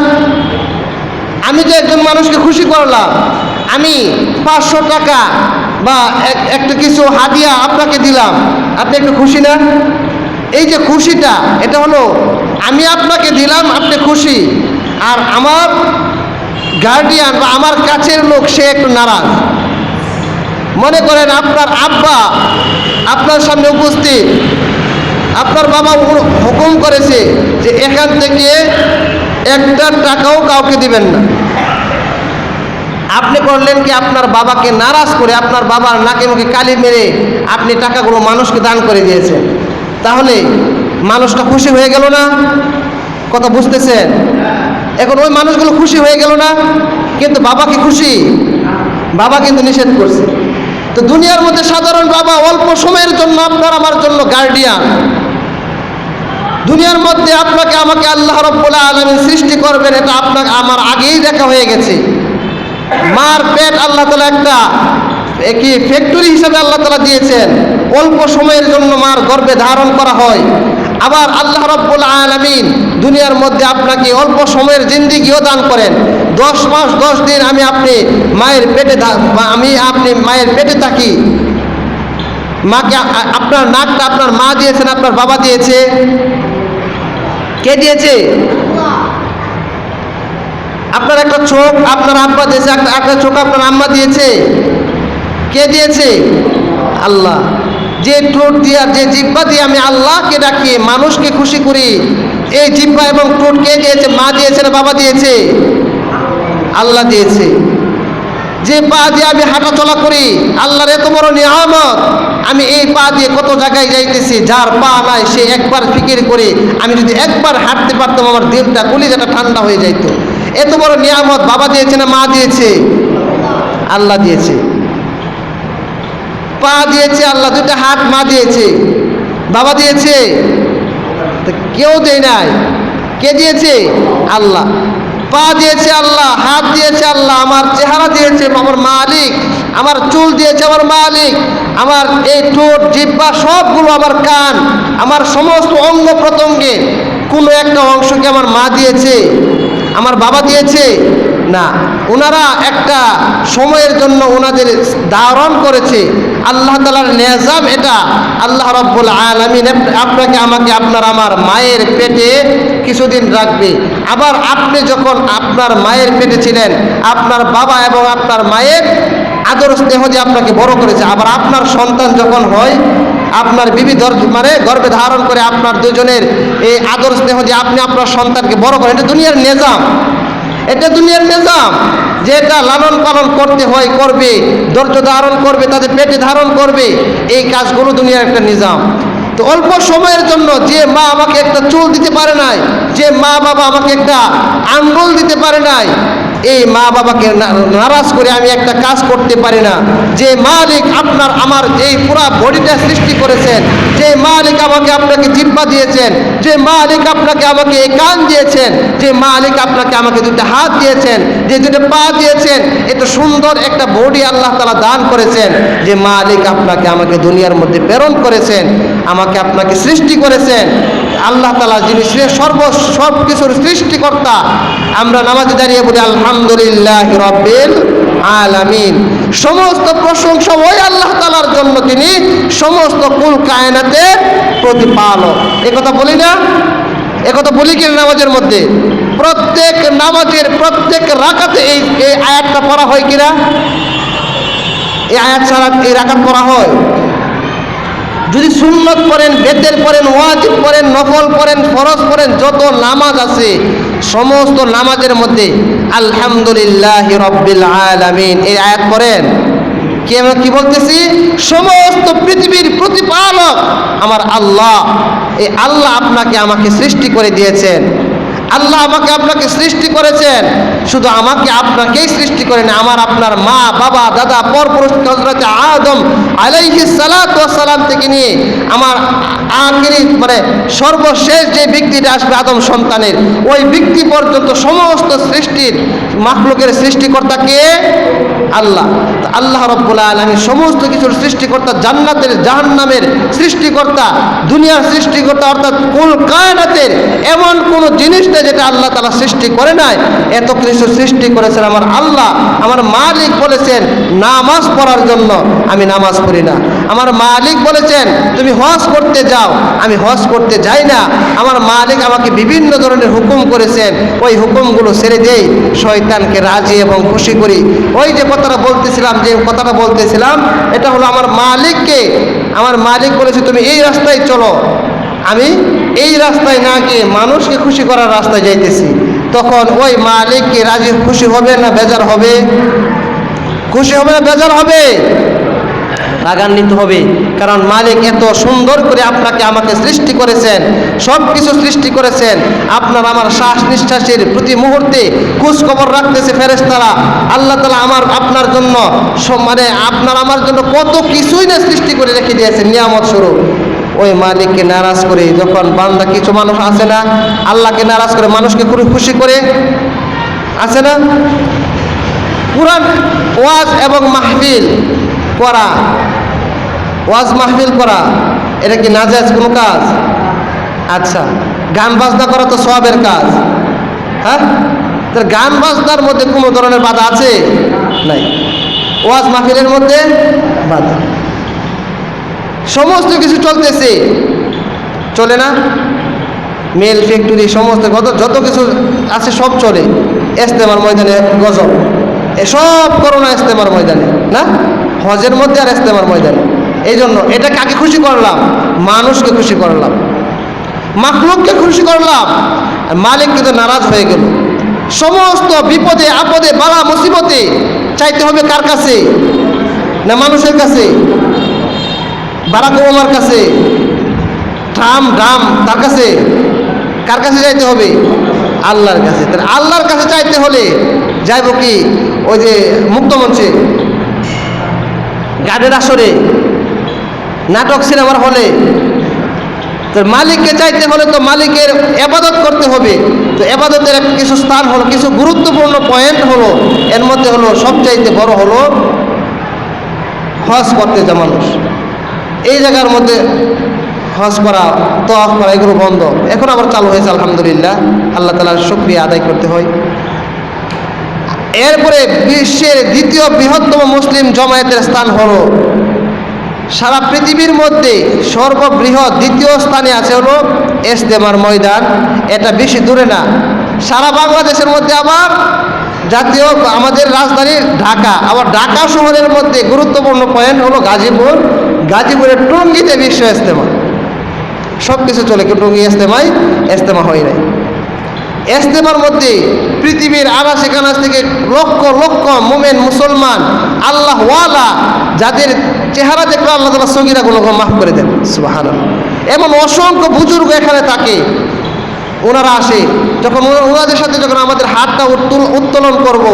আমি যে একজন মানুষকে খুশি করলাম, আমি 500 টাকা বা একটা কিছু হাদিয়া আপনাকে দিলাম, আপনি একটু খুশি না? এই যে খুশিটা, এটা হলো আমি আপনাকে দিলাম, আপনি খুশি, আর আমার গার্ডিয়ান বা আমার কাছের লোক সে একটু নারাজ। মনে করেন আপনার আব্বা আপনার সামনে উপস্থিত, আপনার বাবা হুকুম করেছে যে এখান থেকে একটা টাকাও কাউকে দিবেন না। আপনি করলেন কি? আপনার বাবাকে নারাজ করে, আপনার বাবার নাকে মুখে কালি মেরে আপনি টাকাগুলো মানুষকে দান করে দিয়েছেন। তাহলে মানুষটা খুশি হয়ে গেল না? কথা বুঝতেছেন? এখন ওই মানুষগুলো খুশি হয়ে গেল না? কিন্তু বাবা কি খুশি? বাবা কিন্তু নিষেধ করছে। তো দুনিয়ার মধ্যে সাধারণ বাবা অল্প সময়ের জন্য আপনার আমার জন্য গার্ডিয়ান। দুনিয়ার মধ্যে আপনাকে আমাকে আল্লাহ রাব্বুল আলামিন সৃষ্টি করবেন, এটা আপনাকে আমার আগেই দেখা হয়ে গেছে। মার পেট আল্লাহ তাআলা একটা কি ফ্যাক্টরি হিসাবে আল্লাহ তাআলা দিয়েছেন, অল্প সময়ের জন্য মার গর্ভে ধারণ করা হয়। আবার আল্লাহ রাব্বুল আলামিন দুনিয়ার মধ্যে আপনাকে অল্প সময়ের জিন্দেগিও দান করেন। 10 মাস 10 দিন আপনি মায়ের পেটে আপনি মায়ের পেটে থাকি। মাকে আপনার নাকটা আপনার মা দিয়েছেন, আপনার বাবা দিয়েছে? কে দিয়েছে? আপনার একটা চোখ আপনার আব্বা দিয়েছে, একটা চোখ আপনার আম্মা দিয়েছে। কে দিয়েছে? আল্লাহ। যে ঠোঁট দিয়ে, যে জিহ্বা দিয়ে আমি আল্লাহকে ডাকি, মানুষকে খুশি করি, এই জিহ্বা এবং ঠোঁট কে দিয়েছে? মা দিয়েছে না বাবা দিয়েছে? আল্লাহ দিয়েছে। যে পা দিয়ে আমি হাঁটা চলা করি, আল্লাহর এত বড় নিয়ামত। আমি এই পা দিয়ে কত জায়গায় যাইতেছি, যার পা নাই সে একবার ফিকির করে আমি যদি একবার হাঁটতে পারতাম, আমার দিলটা কলিজাটা ঠান্ডা হয়ে যাইত। এত বড় নিয়ামত বাবা দিয়েছে না মা দিয়েছে? আল্লাহ দিয়েছে। পা দিয়েছে আল্লাহ, 2টা হাত মা দিয়েছে। বাবা দিয়েছে? কেউ দেয় নাই। কে দিয়েছে? আল্লাহ। পা দিয়েছে আল্লাহ, হাত দিয়েছে আল্লাহ, আমার চেহারা দিয়েছে আমার মালিক, আমার চুল দিয়েছে আমার মালিক, আমার এই ঠোঁট জিহ্বা সবগুলো, আমার কান, আমার সমস্ত অঙ্গ প্রত্যঙ্গে কোনো একটা অংশকে আমার মা দিয়েছে? আমার বাবা দিয়েছে? না। ওনারা একটা সময়ের জন্য ওনাদের ধারণ করেছে। আল্লাহ তাআলার নিজাম এটা। আল্লাহ রাব্বুল আলামিন আপনাকে আমাকে আপনার আমার মায়ের পেটে কিছুদিন রাখবে। আবার আপনি যখন আপনার মায়ের পেটে ছিলেন, আপনার বাবা এবং আপনার মায়ের আদর স্নেহ দিয়ে আপনাকে বড় করেছে। আবার আপনার সন্তান যখন হয়, আপনার বিবি গর্ভে ধারণ করে আপনার দুজনের এই আদর স্নেহ দিয়ে আপনি আপনার সন্তানকে বড় করেন। এটা দুনিয়ার নিজাম, এটা দুনিয়ার নিজাম, যে এটা লালন পালন করতে হয়, করবে, ধৈর্য ধারণ করবে, তাদের পেটে ধারণ করবে। এই কাজগুলো দুনিয়ার একটা নিজাম। তো অল্প সময়ের জন্য যে মা আমাকে একটা চুল দিতে পারে নাই, যে মা বাবা আমাকে একটা আঙ্গুল দিতে পারে নাই, এই মা বাবাকে নারাজ করে আমি একটা কাজ করতে পারি না। যে মালিক আপনার আমার এই পুরা বডিটা সৃষ্টি করেছেন, যে মালিক আমাকে আপনাকে জিহ্বা দিয়েছেন, যে মালিক আপনাকে আমাকে এই কান দিয়েছেন, যে মালিক আপনাকে আমাকে দুটো হাত দিয়েছেন, যে দুটো পা দিয়েছেন, এত সুন্দর একটা বডি আল্লাহ তাআলা দান করেছেন, যে মালিক আপনাকে আমাকে দুনিয়ার মধ্যে প্রেরণ করেছেন, আমাকে আপনাকে সৃষ্টি করেছেন, আল্লাহ তাআলা যিনি সব কিছুর সৃষ্টিকর্তা, আমরা নামাজে দাঁড়িয়ে বলি আলহামদুলিল্লাহি রাব্বিল আলামিন। সমস্ত প্রশংসা ওই আল্লাহ তাআলার জন্য, তিনি সমস্ত কুল কায়নাতের প্রতিপালক। একথা বলি না? একথা বলি কি নামাজের মধ্যে? প্রত্যেক নামাজের প্রত্যেক রাকাতে এই আয়াতটা পড়া হয় কিনা? এই আয়াত ছাড়া এই রাকাত পড়া হয়? যদি সুন্নত পড়েন, বেতের পড়েন, ওয়াজিব পড়েন, নফল পড়েন, ফরজ পড়েন, যত নামাজ আছে সমস্ত নামাজের মধ্যে আলহামদুলিল্লাহি রাব্বিল আলামিন এই আয়াত পড়েন। কি বলতেছি? সমস্ত পৃথিবীর প্রতিপালক আমার আল্লাহ, এই আল্লাহ আপনাকে আমাকে সৃষ্টি করে দিয়েছেন, আল্লাহ আমাকে আপনাকে সৃষ্টি করেছেন। শুধু আমাকে আপনাকেই সৃষ্টি করেন, আমার আপনার মা বাবা দাদা পরপুরুষ হযরত আদম আলাইহিস সালাতু ওয়াস সালাম থেকে নিয়ে আমার আখিরি মানে সর্বশেষ যে ব্যক্তিটা আসবে আদম সন্তানের, ওই ব্যক্তি পর্যন্ত সমস্ত সৃষ্টির মাখলুকের সৃষ্টিকর্তা কে? আল্লাহ। আল্লাহ রাব্বুল আলামিন সমস্ত কিছুর সৃষ্টিকর্তা, জান্নাতের জাহান্নামের সৃষ্টিকর্তা, দুনিয়ার সৃষ্টিকর্তা, অর্থাৎ কুল কায়নাতের এমন কোন জিনিস নেই যেটা আল্লাহ তাআলা সৃষ্টি করে নাই। এত কিছু সৃষ্টি করেছেন আমার আল্লাহ। আমার মালিক বলেছেন নামাজ পড়ার জন্য, আমি নামাজ পড়ি না। আমার মালিক বলেছেন তুমি হজ করতে যাও, আমি হজ করতে যাই না। আমার মালিক আমাকে বিভিন্ন ধরনের হুকুম করেছেন, ওই হুকুমগুলো ছেড়ে দেই, শয়তানকে রাজি এবং খুশি করি। ওই যে কথাটা বলতেছিলাম এটা হলো আমার মালিককে, আমার মালিক বলেছে তুমি এই রাস্তায় চলো, আমি এই রাস্তায় না গিয়ে মানুষকে খুশি করার রাস্তায় যাইতেছি। তখন ওই মালিককে রাজি খুশি হবে না বেজার হবে? খুশি হবে না বেজার হবে? রাগান্বিত হবে। কারণ মালিক এত সুন্দর করে আপনাকে আমাকে সৃষ্টি করেছেন, সব কিছু সৃষ্টি করেছেন, আপনার আমার শ্বাস নিঃশ্বাসের প্রতি মুহূর্তে খোঁজ খবর রাখতেছে ফেরেশতারা। আল্লাহ তাআলা আপনার জন্য মানে আপনার আমার জন্য কত কিছুই না সৃষ্টি করে রেখে দিয়েছেন নিয়ামত স্বরূপ। ওই মালিককে নারাজ করে যখন বান্দা, কিছু মানুষ আছে না আল্লাহকে নারাজ করে মানুষকে খুশি করে, আছে না? কুরআন ওয়াজ এবং মাহফিল করা, ওয়াজ মাহফিল করা এটা কি নাজায়েজ কোনো কাজ? আচ্ছা, গান বাজনা করা তো সওয়াবের কাজ। হ্যাঁ, তাহলে গান বাজনার মধ্যে কোনো ধরনের বাধা আছে? নাই। ওয়াজ মাহফিলের মধ্যে বাধা। সমস্ত কিছু চলতেছে, চলে না? মেল ফ্যাক্টরি সমস্ত যত কিছু আছে সব চলে। ইজতেমার ময়দানে গজব, এসব করোনা ইজতেমার ময়দানে না, হজের মধ্যে আর ইজতেমার ময়দানে। এই জন্য এটা কাকে খুশি করলাম? মানুষকে খুশি করলাম, মাখলুককে খুশি করলাম, মালিক কিন্তু নারাজ হয়ে গেল। সমস্ত বিপদে আপদে বালা মুসিবতে চাইতে হবে কার কাছে? না মানুষের কাছে? বারাক ওবামার কাছে? ট্রাম্প তার কাছে? কার কাছে চাইতে হবে? আল্লাহর কাছে। তাহলে আল্লাহর কাছে চাইতে হলে যাইব কি ওই যে মুক্তমঞ্চে, গানের আসরে, নাটক সিনেমার হলে? তো মালিককে চাইতে হলে তো মালিকের ইবাদত করতে হবে। তো ইবাদতের কিছু স্থান হলো, কিছু গুরুত্বপূর্ণ পয়েন্ট হলো, এর মধ্যে হলো সবচাইতে বড় হলো হজ করতে যা মানুষ। এই জায়গার মধ্যে হজ করা, তওয়াফ করা এগুলো বন্ধ, এখন আবার চালু হয়েছে আলহামদুলিল্লাহ, আল্লাহ তাআলার শুকরিয়া আদায় করতে হয়। এরপরে বিশ্বের দ্বিতীয় বৃহত্তম মুসলিম জমায়েতের স্থান হলো, সারা পৃথিবীর মধ্যে সর্ববৃহৎ দ্বিতীয় স্থানে আছে হলো ইজতেমার ময়দান। এটা বেশি দূরে না, সারা বাংলাদেশের মধ্যে আবার জাতীয় আমাদের রাজধানী ঢাকা, আবার ঢাকা শহরের মধ্যে গুরুত্বপূর্ণ পয়েন্ট হলো গাজীপুর। গাজীপুরের টঙ্গীতে বিশ্ব ইজতেমা। সব কিছু চলে, কিন্তু টঙ্গী ইজতেমা হয় নাই। ইজতেমার মধ্যে পৃথিবীর আনাচে কানাচ থেকে লক্ষ লক্ষ মুমিন মুসলমান আল্লাহ ওয়ালা, যাদের চেহারা দেখলে আল্লাহ তাআলা সগীরা গুনাহ মাফ করে দেন, সুবহানাল্লাহ। এমন অসংখ্য বুজুর্গ এখানে থাকে, ওনারা আসে, যখন ওনাদের সাথে যখন আমাদের হাতটা উত্তোলন করব,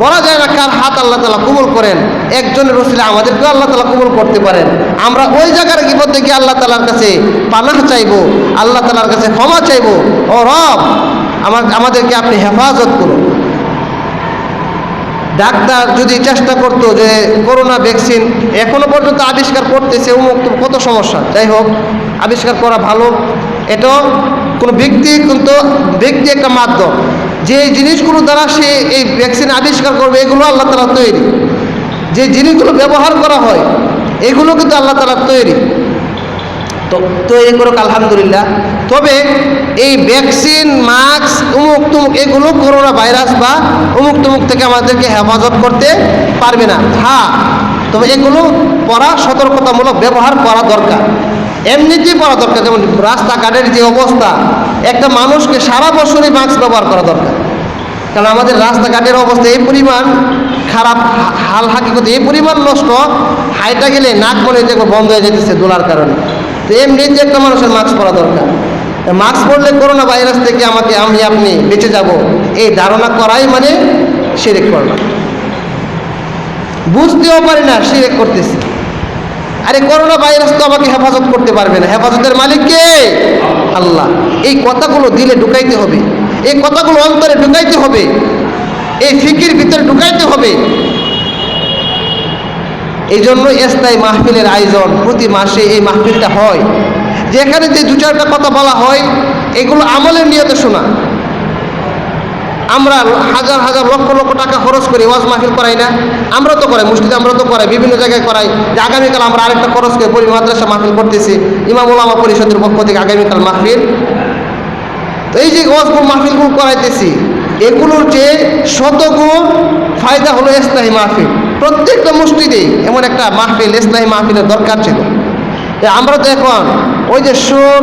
বলা যায় না কার হাত আল্লাহ তাআলা কবুল করেন। একজনের রসিলে আমাদেরকেও আল্লাহ তাআলা কবুল করতে পারেন। আমরা ওই জায়গার মধ্যে গিয়ে আল্লাহ তাআলার কাছে পানাহ চাইবো, আল্লাহ তাআলার কাছে ক্ষমা চাইবো, ও রব আমাদেরকে আপনি হেফাজত করুন। ডাক্তার যদি চেষ্টা করতো যে করোনা ভ্যাকসিন এখনো পর্যন্ত আবিষ্কার করতেছে, কত সমস্যা, যাই হোক আবিষ্কার করা ভালো। এটাও কোনো ব্যক্তি একটা মাধ্যম, যে জিনিসগুলো দ্বারা সে এই ভ্যাকসিন আবিষ্কার করবে এগুলো আল্লাহ তাআলা তৈরি, যে জিনিসগুলো ব্যবহার করা হয় এগুলো কিন্তু আল্লাহ তাআলা তৈরি। তো তৈরি করুক আলহামদুলিল্লাহ। তবে এই ভ্যাকসিন, মাস্ক, উমুক তুমুক এগুলো করোনা ভাইরাস বা উমুক তুমুক থেকে আমাদেরকে হেফাজত করতে পারবে না। হ্যাঁ, তবে এগুলো পরা সতর্কতামূলক ব্যবহার করা দরকার, এমনিতেই করা দরকার। যেমন রাস্তাঘাটের যে অবস্থা, একটা মানুষকে সারা বছরই মাস্ক ব্যবহার করা দরকার। কারণ আমাদের রাস্তাঘাটের অবস্থা এই পরিমাণ খারাপ, হাল হাকিকত এই পরিমাণ নষ্ট, হাইটা গেলে নাক মনে দেখবো বন্ধ হয়ে যেতেছে দোলার কারণে। তো এমনিতে একটা মানুষের মাস্ক পরা দরকার। মাস্ক পরলে করোনা ভাইরাস থেকে আপনি বেঁচে যাব, এই ধারণা করাই মানে শিরক করা। বুঝতেও পারি না শিরক করতেছি। আরে করোনা ভাইরাস তো আমাকে হেফাজত করতে পারবে না, হেফাজতের মালিক কে? আল্লাহ। এই কথাগুলো দিলে ঢুকাইতে হবে, এই কথাগুলো অন্তরে ঢুকাইতে হবে, এই ফিকির ভিতরে ঢুকাইতে হবে। এই জন্য স্থায়ী মাহফিলের আয়োজন, প্রতি মাসে এই মাহফিলটা হয়, যেখানে যে দু চারটা কথা বলা হয় এগুলো আমলের নিয়তে শোনা। আমরা হাজার হাজার লক্ষ লক্ষ টাকা খরচ করি, ওয়াজ মাহফিল করাই না? আমরা তো করাই, মসজিদে আমরা তো করাই, বিভিন্ন জায়গায় করাই। যে আগামীকাল আমরা আরেকটা খরচ করে মাদ্রাসা মাহফিল করতেছি, ইমাম উলামা পরিষদের পক্ষ থেকে আগামীকাল মাহফিল। তো এই যে ওয়াজ মাহফিলগুলো করাইতেছি, এগুলোর যে শতগুণ ফায়দা হলো ইসলাহী মাহফিল। প্রত্যেকটা মসজিদে এমন একটা মাহফিল, ইসলাহী মাহফিলের দরকার ছিল। আমরা তো এখন ওই যে সুর,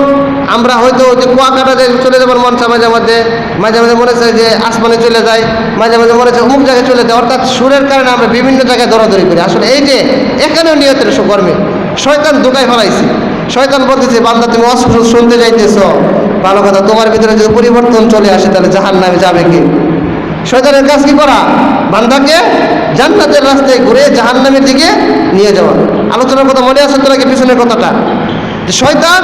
আমরা হয়তো ওই যে কুয়াকাটা চলে যাবার মন চায়, মাঝে মাঝে মনে চায় যে আসমানে চলে যায়, মাঝে মাঝে মনে চায় অমুক জায়গায় চলে যায়। অর্থাৎ সুরের কারণে আমরা বিভিন্ন জায়গায় দৌড়াদৌড়ি করি। আসলে এই যে এখানেও নিয়তের কর্মে শয়তান ধোঁকায় ফেলাইছে। শয়তান বলতেছে, বান্দা তুমি অসুস্থ শুনতে যাইতেছ, ভালো কথা, তোমার ভিতরে যদি পরিবর্তন চলে আসে তাহলে জাহান্নামে যাবে কে? শয়তানের কাজ কি করা? বান্দাকে জান্নাতের রাস্তায় ঘুরে জাহান্নামের দিকে নিয়ে যাওয়া। আলোচনার কথা মনে আছে তো নাকি পিছনের কথাটা? যে শয়তান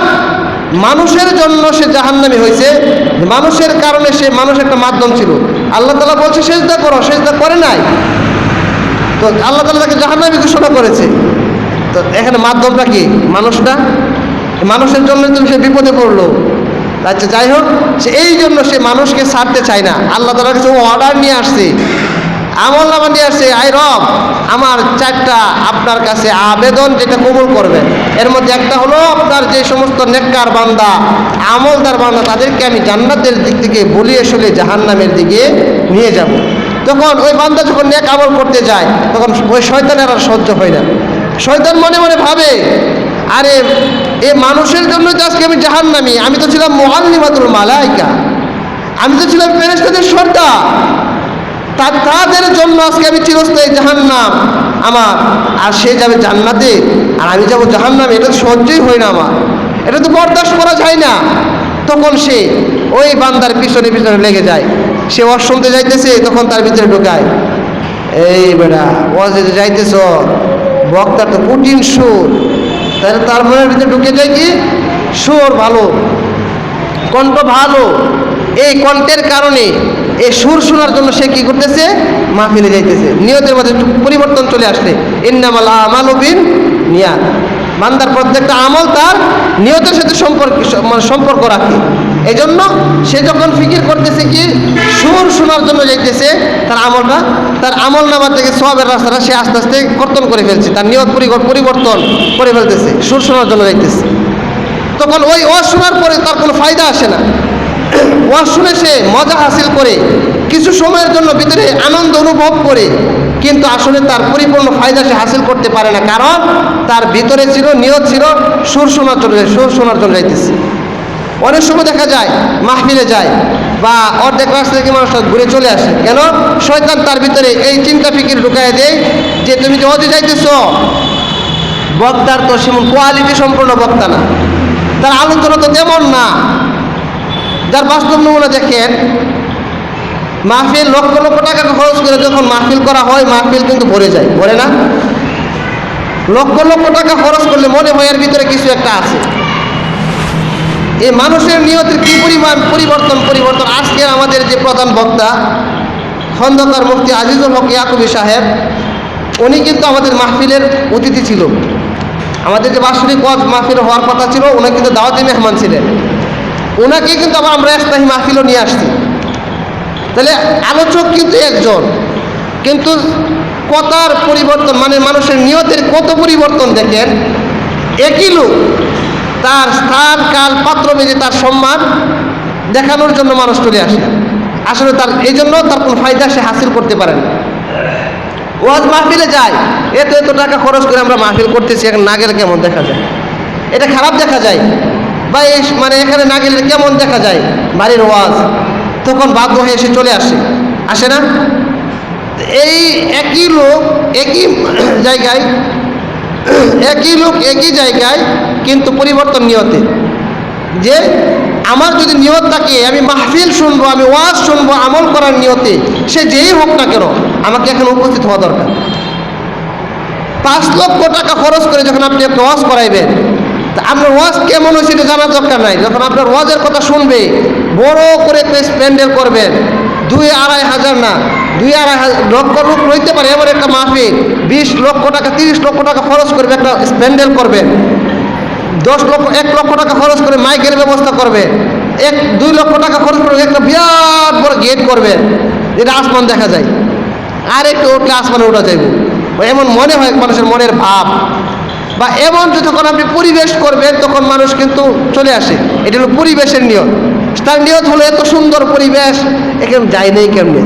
মানুষের জন্য সে জাহান্নামী হয়েছে, মানুষের কারণে মানুষ একটা মাধ্যম ছিল। আল্লাহ তাআলা বলছে সেজদা করো, সেজদা করে নাই, তো আল্লাহ তাআলা তাকে জাহান্নামী ঘোষণা করেছে। তো এখানে মাধ্যমটা কি? মানুষটা, মানুষের জন্য তুমি সে বিপদে পড়লো। আচ্ছা যাই হোক, এই জন্য সে মানুষকে ছাড়তে চায় না। আল্লাহ তাআলার কাছে অর্ডার নিয়ে আসছে, আমলনামা নিয়ে আসছে, আই রব আমার 4টা আপনার কাছে আবেদন যেটা কবুল করবেন। এর মধ্যে একটা হলো আপনার যে সমস্ত নেককার বান্দা, আমলদার বান্দা, তাদেরকে আমি জান্নাতের দিক থেকে বলিয়ে শুলে জাহান্নামের দিকে নিয়ে যাব। তখন ওই বান্দা যখন নেক আমল করতে যায়, তখন ওই শয়তানের আর সহ্য হয় না। শয়তান মনে মনে ভাবে, আরে এ মানুষের জন্য তো আজকে আমি জাহান্নামী, আমি তো ছিলাম মুআল্লিমাতুল মালাইকা, আমি তো ছিলাম ফেরেশতাদের সর্দার, তাদের জন্য আজকে আমি চিরস্থায়ী জাহান্নাম আমার, আর সে যাবে জান্নাতে আর আমি যাব জাহান্নামে। এটা তো সহ্যই হয় না আমার, এটা তো বরদাস্ত করা যায় না। তখন সে ওই বান্দার পিছনে পিছনে লেগে যায়। সে ওয়াজ শুনতে যাইতেছে, তখন তার ভিতরে ঢোকায়, এই বেটা ওয়াজে যাইতেছ, বক্তার তো কঠিন সুর, তাহলে তার মনের ভিতরে ঢুকে যায় কি সুর ভালো, কণ্ঠ ভালো। এই কণ্ঠের কারণে এই সুর শোনার জন্য সে কি করতেছে? মাহফিলে যাইতেছে। নিয়তের মধ্যে পরিবর্তন চলে আসলে, ইন্নামাল আমালু বিন্নিয়াত, বান্দার প্রত্যেকটা আমল তার নিয়তের সাথে সম্পর্ক রাখে। এই জন্য সে যখন ফিকির করতেছে কি সুর শোনার জন্য যাইতেছে, তার আমল নামার থেকে সওয়াবের রাস্তাটা সে আস্তে আস্তে কর্তন করে ফেলছে, তার নিয়ত পরিবর্তন করে ফেলতেছে, সুর শোনার জন্য যাইতেছে। তখন ওই ওয়াজ শোনার পরে তার কোনো ফায়দা আসে না। ওয়াজ শুনে সে মজা হাসিল করে, কিছু সময়ের জন্য ভিতরে আনন্দ অনুভব করে, কিন্তু আসলে তার পরিপূর্ণ ফায়দা সে হাসিল করতে পারে না। কারণ তার ভিতরে ছিল, নিয়ত ছিল সুর শোনার জন্য যাইতেছে। অনেক সময় দেখা যায় মাহফিলে যায় বা অর্ধেক রাস্তা থেকে মানুষ ঘুরে চলে আসে। কেন? শয়তান তার ভিতরে এই চিন্তা ফিকির ঢুকায় দেয় যে তুমি যে ওয়াজে যাইতেছ, বক্তার তো সেমন কোয়ালিটি সম্পূর্ণ বক্তা না, তার আলোচনা তো তেমন না, যার বাস্তব নমুনা দেখেন, মাহফিল লক্ষ লক্ষ টাকা খরচ করে যখন মাহফিল করা হয়, মাহফিল কিন্তু ভরে যায়, ভরে না? লক্ষ লক্ষ টাকা খরচ করলে মনে হয় এর ভিতরে কিছু একটা আছে। এই মানুষের নিয়তের কি পরিমাণ পরিবর্তন। আজকে আমাদের যে প্রধান বক্তা খন্দকার মুফতি আজিজুল হক ইয়াকুবী সাহেব, উনি কিন্তু আমাদের মাহফিলের অতিথি ছিল। আমাদের যে বার্ষিক ওয়াজ মাহফিল হওয়ার কথা ছিল, উনি কিন্তু দাওয়াতি মেহমান ছিলেন। ওনাকে কিন্তু আবার আমরা ইসলামী মাহফিলও নিয়ে আসছি। তাহলে আলোচক কিন্তু একজন, কিন্তু কথার পরিবর্তন, মানে মানুষের নিয়তের কত পরিবর্তন দেখেন। একই লোক তার স্থান কাল পাত্র বেঁধে তার সম্মান দেখানোর জন্য মানুষ চলে আসে, আসলে তার এই জন্য তার কোনো ফায়দা সে হাসিল করতে পারে না। ওয়াজ মাহফিলে যায়, এত টাকা খরচ করে আমরা মাহফিল করতেছি, এখন না গেলে কেমন দেখা যায়? এটা খারাপ দেখা যায়। বা মানে এখানে না গেলে কেমন দেখা যায় বাড়ির ওয়াজ, তখন বাধ্য হয়ে এসে চলে আসে না? এই একই লোক একই জায়গায়, কিন্তু পরিবর্তন নিয়তে। যে আমার যদি নিয়ত থাকে আমি মাহফিল শুনবো, আমি ওয়াজ শুনবো আমল করার নিয়তে, সে যেই হোক না কেন আমাকে এখন উপস্থিত হওয়া দরকার। 5 লক্ষ টাকা খরচ করে যখন আপনি একটা ওয়াজ করাইবেন, তা আপনার ওয়াজ কেমন হয়েছে এটা জানার দরকার নাই। যখন আপনার ওয়াজের কথা শুনবে, বড় করে প্যান্ডেল করবেন, 2-2.5 হাজার না, 2-2.5 লক্ষ লোক রইতে পারে এমন একটা মাহফিল, 20 লক্ষ টাকা 30 লক্ষ টাকা খরচ করবে একটা প্যান্ডেল করবেন, 1 লক্ষ টাকা খরচ করে মাইকের ব্যবস্থা করবে, 1-2 লক্ষ টাকা খরচ করে একটা বিরাট বড় গেট করবেন, যেটা আসমান দেখা যায়, আর একটু উঠলে আসমানে ওঠা যাইব। এমন মনে হয় মানুষের মনের ভাব। বা এমন যখন আপনি পরিবেশ করবেন, তখন মানুষ কিন্তু চলে আসে। এটা হলো পরিবেশের নিয়ত। তার নিয়ত হলো এত সুন্দর পরিবেশ, এখানে যাই নেই কেমনি,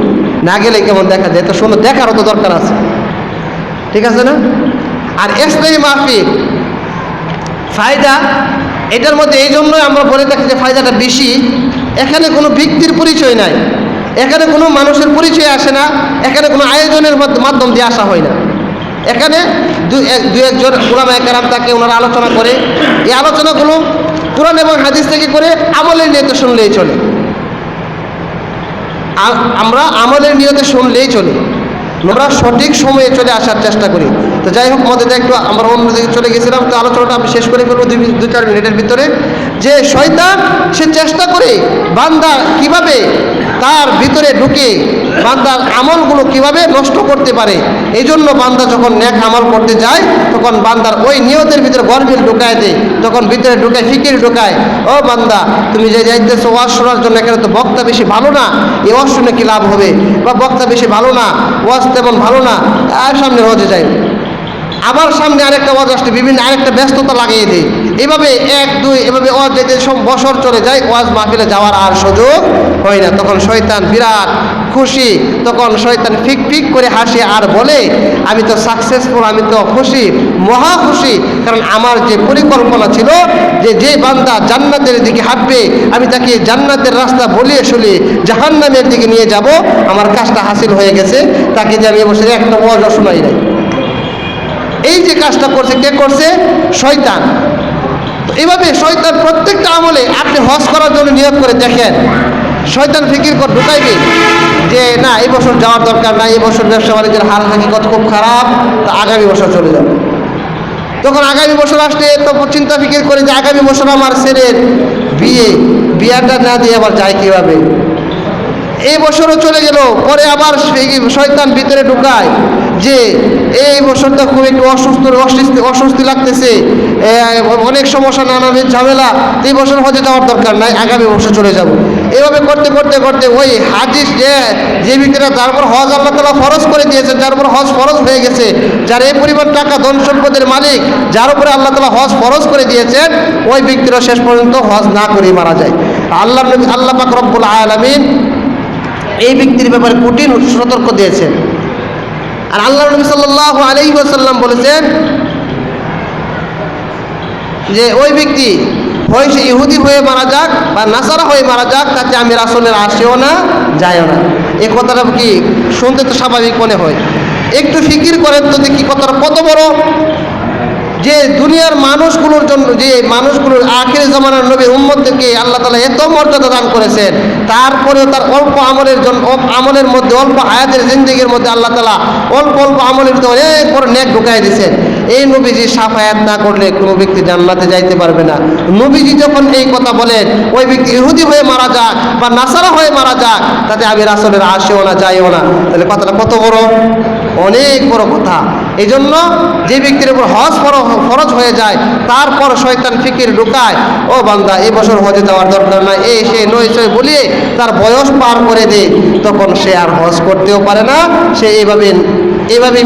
না গেলে কেমন দেখা যায়, এত সুন্দর দেখারও তো দরকার আছে, ঠিক আছে না? আর ইসলামী মাহফিল ফায়দা এটার মধ্যে এই জন্যই আমরা বলে থাকি যে ফায়দাটা বেশি। এখানে কোনো ব্যক্তির পরিচয় নাই, এখানে কোনো মানুষের পরিচয় আসে না, এখানে কোনো আয়োজনের মাধ্যম দিয়ে আসা হয় না। এখানে দু একজন উলামায়ে কেরাম তাকে ওনারা আলোচনা করে, এই আলোচনাগুলো কুরআন এবং হাদিস থেকে করে আমলের নিয়তে শুনলেই চলে। আমরা আমলের নিয়তে শুনলেই চলে, আমরা সঠিক সময়ে চলে আসার চেষ্টা করি। তো যাই হোক, মধ্যে একটু আমরা অন্যদিকে চলে গেছিলাম। তো আলোচনাটা আমি শেষ করে ফেলবো 2-4 মিনিটের ভিতরে। যে শয়তান সে চেষ্টা করে বান্দা কিভাবে তার ভিতরে ঢুকে বান্দার আমলগুলো কিভাবে নষ্ট করতে পারে। এই জন্য বান্দা যখন নেক আমল করতে যায়, তখন বান্দার ওই নিয়তের ভিতরে গরমিল ঢুকায় দেয়, তখন ভিতরে ঢুকায় ফিকির ঢুকায়, ও বান্দা তুমি যে যাইতেছো ওয়াজ শোনার জন্য, এখানে তো বক্তা বেশি ভালো না, এই ওয়াজ শুনে কি লাভ হবে? বা বক্তা বেশি ভালো না, ওয়াজ তেমন ভালো না, আর সামনে হজে যাই, আবার সামনে আরেকটা ওয়াজ আসতে বিভিন্ন আরেকটা ব্যস্ততা লাগিয়ে দেয়। এভাবে 1-2 এভাবে ওয়াজ যেতে সব বছর চলে যায়, ওয়াজ মাহফিলে যাওয়ার আর সুযোগ হয় না। তখন শয়তান বিরাট খুশি, তখন শয়তান ফিক করে হাসে আর বলে, আমি তো সাকসেসফুল, আমি তো খুশি, মহা খুশি। কারণ আমার যে পরিকল্পনা ছিল যে বান্দা জান্নাতের দিকে হাঁটবে, আমি তাকে জান্নাতের রাস্তা বলিয়ে শুলিয়ে জাহান্নামের দিকে নিয়ে যাব, আমার কাজটা হাসিল হয়ে গেছে। তাকে যে আমি এবছর একটা ওয়াজও শোনাই নাই। এই যে কাজটা করছে, কে করছে? শয়তান। তো এইভাবে শয়তান প্রত্যেকটা আমলে, আপনি হজ করার জন্য নিয়োগ করে দেখেন, শয়তান ফিকির করে ঢুকাইবে যে না এই বছর যাওয়ার দরকার নাই, এই বছর ব্যবসা বাণিজ্যের হাল থাকি কত খুব খারাপ, তা আগামী বছর চলে যাবে। তখন আগামী বছর আসলে তখন চিন্তা ফিকির করে যে আগামী বছর আমার ছেলের বিয়েটা না দিয়ে আবার যায় কীভাবে, এই বছরও চলে গেল। পরে আবার শয়তান ভিতরে ঢুকায় যে এই বছরটা খুব একটু অস্বস্তি লাগতেছে, অনেক সমস্যা, নানাবিধ ঝামেলা, এই বছর হজে যাওয়ার দরকার নাই, আগামী বছর চলে যাব। এভাবে করতে করতে করতে ওই হাদিস যে ব্যক্তিরা যার উপর হজ আল্লাহ তাআলা ফরজ করে দিয়েছেন, যার উপর হজ ফরজ হয়ে গেছে, যার এই পরিমাণ টাকা ধন সম্পদের মালিক, যার উপরে আল্লাহ তাআলা হজ ফরজ করে দিয়েছেন, ওই ব্যক্তিরা শেষ পর্যন্ত হজ না করে মারা যায়। আল্লাহ পাক রব্বুল আলামিন এই ব্যক্তির ব্যাপারে কঠিন সতর্ক দিয়েছেন। আর আল্লাহ নবী সাল্লাল্লাহু আলাইহি ওয়াসাল্লাম বলেছেন যে ওই ব্যক্তি হয় সে ইহুদি হয়ে মারা যাক বা নাসারা হয়ে মারা যাক, তাতে আমি রাসূলের আসেও না যায়ও না। এই কথাটা কি শুনতে তো স্বাভাবিক মনে হয়, একটু ফিকির করেন তো দেখি কথাটা কত বড়। যে দুনিয়ার মানুষগুলোর জন্য, যে মানুষগুলোর আখির জামানার নবী উম্মতকে আল্লাহ তাআলা এত মর্যাদা দান করেছেন, তারপরেও তার অল্প আমলের জন্য, আমলের মধ্যে, অল্প হায়াতের জিন্দেগির মধ্যে আল্লাহ তাআলা অল্প অল্প আমলের ভিতরে অনেক বড় নেক ঢুকাই দিয়েছেন। এই নবীজি সাফায়াত না করলে কোনো ব্যক্তি জান্নাতে যাইতে পারবে না। নবীজি যখন এই কথা বলেন, ওই ব্যক্তি ইহুদি হয়ে মারা যাক বা নাসারা হয়ে মারা যাক, তাতে আমি রাসূলের আসেও না যাইও না, তাহলে কথাটা কত বড়, অনেক বড় কথা। এই জন্য যে ব্যক্তির উপর হজ ফরজ হয়ে যায়, তারপর শয়তান ফিকির ঢুকায়, ও বান্দা এই বছর হজে যাওয়ার দরকার নাই, এই সে নয় সে বলিয়ে তার বয়স পার করে দেয়, তখন সে আর হজ করতেও পারে না, সে এইভাবে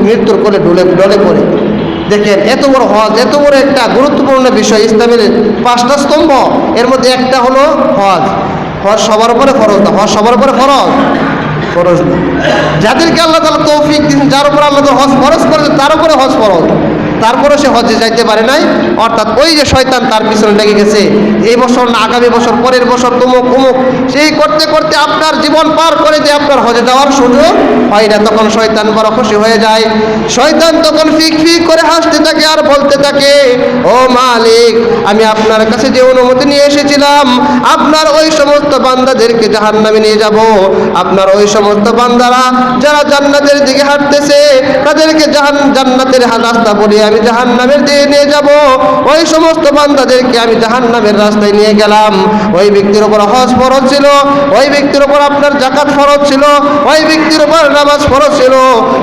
মৃত্যুর কোলে ডলে পড়ে। দেখেন এত বড় হজ, এত বড় একটা গুরুত্বপূর্ণ বিষয়, ইসলামের 5টা স্তম্ভ, এর মধ্যে একটা হলো হজ। হজ সবার উপরে ফরজ না, হজ সবার উপরে ফরজ না। যাদেরকে আল্লাহ তাআলা তৌফিক দিয়েছেন, যার উপর আল্লাহ হজ ফরজ করেছেন, তার উপরে হজ ফরজ, তারপরে সে হজে যাইতে পারে নাই। অর্থাৎ ওই যে শয়তান তার পিছনে লেগে গেছে, এই বছর না আগামী বছর, পরের বছর, অমুক, সেই করতে করতে আপনার জীবন পার করে দিয়ে আপনার হজে যাওয়ার সুযোগ হয় না। তখন শয়তান বড় খুশি হয়ে যায়। শয়তান তখন ফিক করে হাসতে থাকে আর বলতে থাকে, ও মালিক, আমি আপনার কাছে যে অনুমতি নিয়ে এসেছিলাম, আপনার ওই সমস্ত বান্দাদেরকে জাহান্নামে নিয়ে যাব, আপনার ওই সমস্ত বান্দারা যারা জান্নাতের দিকে হাঁটতেছে, তাদেরকে জান্নাতের রাস্তা বলিয়ে আমি জাহান্নামের দিকে নিয়ে যাব। ওই সমস্ত বান্দাদেরকে আমি জাহান্নামের রাস্তায় নিয়ে গেলাম। ওই ব্যক্তির উপর হজ ফরজ ছিল, ওই ব্যক্তির উপর আপনার যাকাত ফরজ ছিল, ওই ব্যক্তির উপর নামাজ ফরজ ছিল।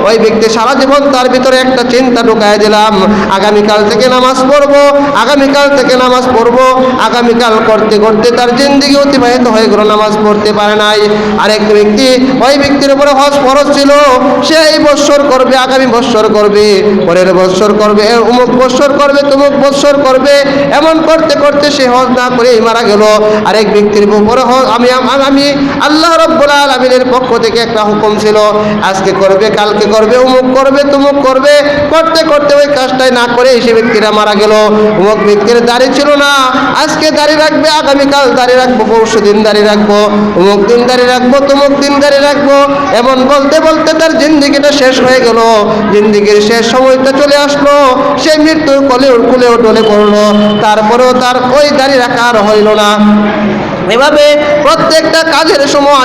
ওই ব্যক্তি সারা জীবন তার ভিতরে একটা চিন্তা ঢুকায় দিলাম, আগামীকাল থেকে নামাজ পড়বো, আগামীকাল থেকে নামাজ পড়বো। আগামীকাল করতে করতে তার জিন্দেগি অতিবাহিত হয়ে গেল, নামাজ পড়তে পারে নাই। আরেক ব্যক্তি, ওই ব্যক্তির উপরে হজ ফরজ ছিল, সে এই বৎসর করবে, আগামী বৎসর করবে, পরের বৎসর করবে, অমুক বৎসর করবে, তমুক বৎসর করবে, এমন করতে করতে সে হজ না করে মারা গেল। আরেক ব্যক্তির উপরে আমি আল্লাহ রাব্বুল আলামিনের পক্ষ থেকে একটা হুকুম ছিল, আজকে করবে, কালকে করবে, অমুক করবে, তমুক করবে, করতে করতে ওই কাজটাই না করে সে ব্যক্তিরা মারা গেল। অমুক ব্যক্তির দাড়ি ছিল না, আজকে দাড়ি রাখবে, আগামীকাল দাড়ি রাখবো, পরশু দিন দাড়ি রাখবো, অমুক দিন দাড়ি রাখবো, তমুক দিন দাড়ি রাখবো, এমন বলতে বলতে তার জিন্দেগিটা শেষ হয়ে গেল। জিন্দেগির শেষ সময়টা চলে আসলো, সে মৃত্যুর কুলেও ডলে পড়লো, তারপরেও তার ওই দাড়ি রাখা আর হইল না। এভাবে প্রত্যেকটা কাজের সময়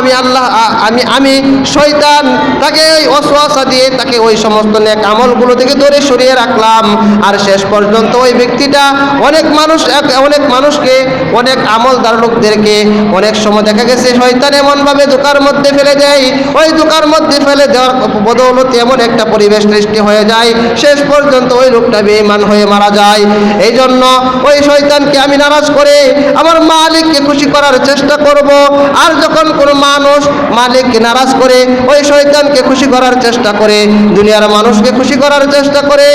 আমি শয়তান তাকে ওই ওয়াসওয়াসা দিয়ে তাকে ওই সমস্ত নেক আমলগুলো থেকে দূরে সরিয়ে রাখলাম। আর শেষ পর্যন্ত ওই ব্যক্তিটা অনেক মানুষকে, অনেক আমলদার লোকদেরকে অনেক সময় দেখা গেছে শয়তান এমনভাবে ধোঁকার মধ্যে ফেলে দেয়, ওই ধোঁকার মধ্যে ফেলে দেওয়ার বদৌলতে এমন একটা পরিবেশ সৃষ্টি হয়ে যায়, শেষ পর্যন্ত ওই লোকটা বেঈমান হয়ে মারা যায়। এই জন্য ওই শয়তানকে আমি নারাজ করে আমার মালিককে খুশি করার চেষ্টা করব। আর যখন কোনো মানুষ মালিককে নারাজ করে, ওই শয়তানকে খুশি করার চেষ্টা করে, দুনিয়ার মানুষকে খুশি করার চেষ্টা করে,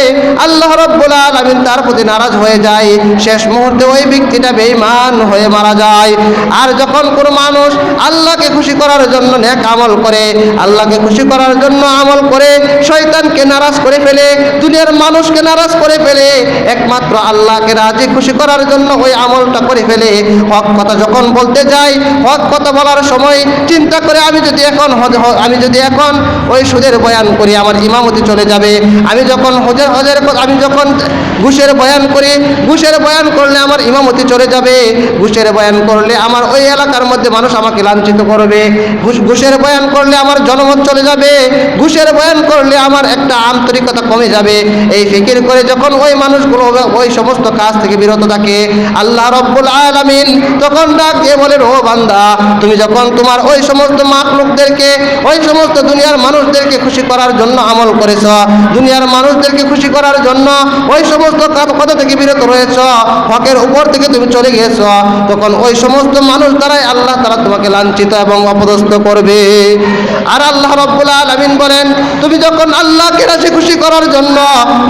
আল্লাহ রাব্বুল আলামিন তার প্রতি নারাজ হয়ে যায়, শেষ মুহূর্তে ওই ব্যক্তিটা বেঈমান হয়ে মারা যায়। আর যখন কোনো মানুষ আল্লাহকে খুশি করার জন্য নেক আমল করে, আল্লাহকে খুশি করার জন্য আমল করে, শয়তানকে নারাজ করে ফেলে, দুনিয়ার মানুষকে নারাজ করে ফেলে, একমাত্র আল্লাহকে রাজি খুশি করার জন্য ওই আমলটা করে ফেলে, হক কথা যখন বলতে যাই, হক কথা বলার সময় চিন্তা করে আমি যদি এখন ওই সুদের বয়ান করি আমার ইমামতি চলে যাবে, আমি যখন ঘুষের বয়ান করি, ঘুষের বয়ান করলে আমার ইমামতি চলে যাবে, ঘুষের বয়ান করলে আমার ওই এলাকার মধ্যে মানুষ আমাকে লাঞ্ছিত করবে, ঘুষের বয়ান করলে আমার জনমত চলে যাবে, ঘুষের বয়ান করলে আমার একটা আন্তরিকতা কমে যাবে, এই ফিকির করে যখন ওই মানুষগুলো ওই সমস্ত কাজ থেকে বিরত থাকে, আল্লাহ রাব্বুল আলামিন তখন ডাক দিয়ে বলেন, ও বান্দা, তুমি যখন তোমার ওই সমস্ত মাখলুকদেরকে, ওই সমস্ত দুনিয়ার মানুষদেরকে খুশি করার জন্য আমল করেছ, দুনিয়ার মানুষদেরকে খুশি করার জন্য ওই সমস্ত কথা থেকে বিরত রয়েছ, হকের উপর থেকে তুমি চলে গিয়েছ, তখন ওই সমস্ত মানুষ দ্বারাই আল্লাহ তাআলা তোমাকে লাঞ্ছিত এবং অপদস্থ করবে। আর আল্লাহ রাব্বুল আলামিন বলেন, তুমি যখন আল্লাহকে রাজি খুশি করার জন্য,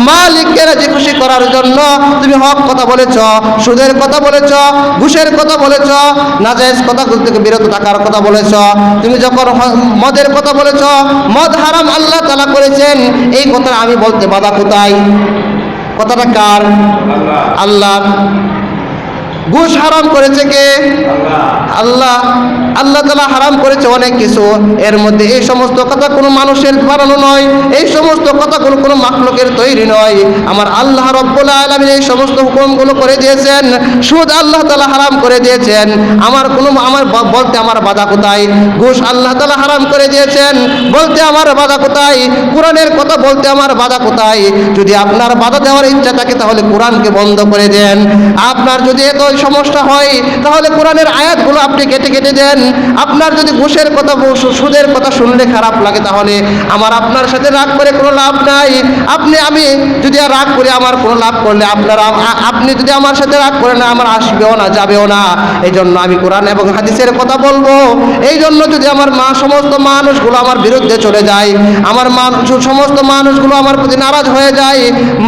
মালিককে রাজি খুশি করার জন্য তুমি হক কথা বলেছ, সুদের কথা বলেছ, ঘুষের কথা বলেছ, নাজায়েজ কথাগুলো থেকে বিরত থাকার কথা বলেছ, তুমি যখন মদের কথা বলেছ, মদ হারাম আল্লাহ তাআলা করেছেন, এই কথা আমি বলতে বাধা কোথায়? কথাটা কার? আল্লাহ। ঘুষ হারাম করেছে কে? আল্লাহ। আল্লাহ তাআলা হারাম করেছে অনেক কিছু, এর মধ্যে এই সমস্ত কথা কোনো মানুষের বানানো নয়, এই সমস্ত কথাগুলো কোনো মাখলুকের তৈরি নয়। আমার আল্লাহ রাব্বুল আলামিন এই সমস্ত হুকুমগুলো করে দিয়েছেন, সুদ আল্লাহ তাআলা হারাম করে দিয়েছেন। আমার বলতে আমার বাধা কোথায়? ঘুষ আল্লাহ তাআলা হারাম করে দিয়েছেন, বলতে আমার বাধা কোথায়? কোরআনের কথা বলতে আমার বাধা কোথায়? যদি আপনার বাধা দেওয়ার ইচ্ছা থাকে তাহলে কোরআনকে বন্ধ করে দেন। আপনার যদি এত সমস্যা হয় তাহলে কোরআনের আয়াতগুলো আপনি কেটে কেটে দেন। আপনার যদি ঘুষের কথা, সুদের কথা শুনলে খারাপ লাগে তাহলে আমার আপনার সাথে রাগ করে কোনো লাভ নাই। আমি যদি রাগ করে আমার কোনো লাভ করলে আপনি যদি আমার সাথে রাগ করেন আমার আসবেও না, যাবেও না। এই জন্য আমি কোরআন এবং হাদিসের কথা বলবো। এই জন্য যদি আমার সমস্ত মানুষগুলো আমার বিরুদ্ধে চলে যায়, আমার সমস্ত মানুষগুলো আমার প্রতি নারাজ হয়ে যায়,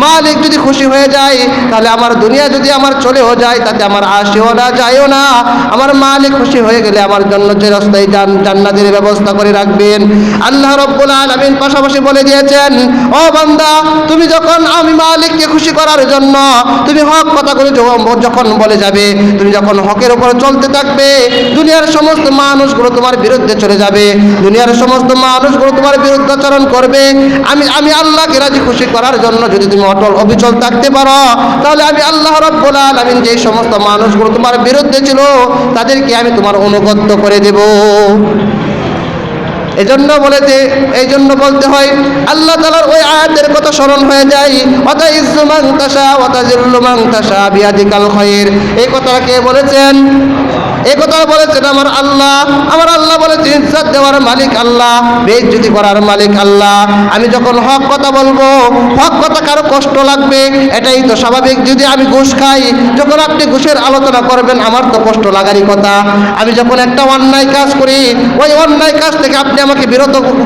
মালিক যদি খুশি হয়ে যায়, তাহলে আমার দুনিয়া যদি আমার চলেও যায় তাতে আমার আসেও না, যায়ও না। আমার মালিক খুশি হয়ে গেলে আমার জন্য চিরস্থায়ী জান্নাতের ব্যবস্থা করে রাখবেন। আল্লাহ রাব্বুল আলামিন পাশাপাশি বলে দিয়েছেন, ও বান্দা, তুমি যখন আমি মালিককে খুশি করার জন্য তুমি হক কথাগুলো যখন বলে যাবে, তুমি যখন হকের উপর চলতে থাকবে, দুনিয়ার সমস্ত মানুষগুলো তোমার বিরুদ্ধে চলে যাবে, দুনিয়ার সমস্ত মানুষগুলো তোমার বিরুদ্ধাচরণ করবে। আমি আল্লাহকে রাজি খুশি করার জন্য যদি তুমি অটল অবিচল থাকতে পারো, তাহলে আমি আল্লাহ রাব্বুল আলামিন যে সমস্ত মানুষগুলো তোমার বিরুদ্ধে ছিল তাদেরকে আমি তোমার অনুগত করে দেব। এই জন্য বলতে হয় আল্লাহ তাআলার ওই আয়াতের কথা স্মরণ হয়ে যায়, ওয়াতাইজ্জু মান তাশা ওয়াতাজিল্লু মান তাশা বিয়াদিকাল খায়র। এই কথাটা কে বলেছেন? এই কথা বলেছেন আমার আল্লাহ। আমার আল্লাহ বলেছেন ইজ্জত দেওয়ার মালিক আল্লাহ, বেইজ্জতি করার মালিক আল্লাহ। আমি যখন হক কথা বলবো, হক কথা কারো কষ্ট লাগবে, এটাই তো স্বাভাবিক। যদি আমি ঘুষ খাই, যখন আপনি ঘুষের আলোচনা করবেন আমার তো কষ্ট লাগারই কথা। আমি যখন একটা অন্যায় কাজ করি, ওই অন্যায় কাজ থেকে আপনি আমাকে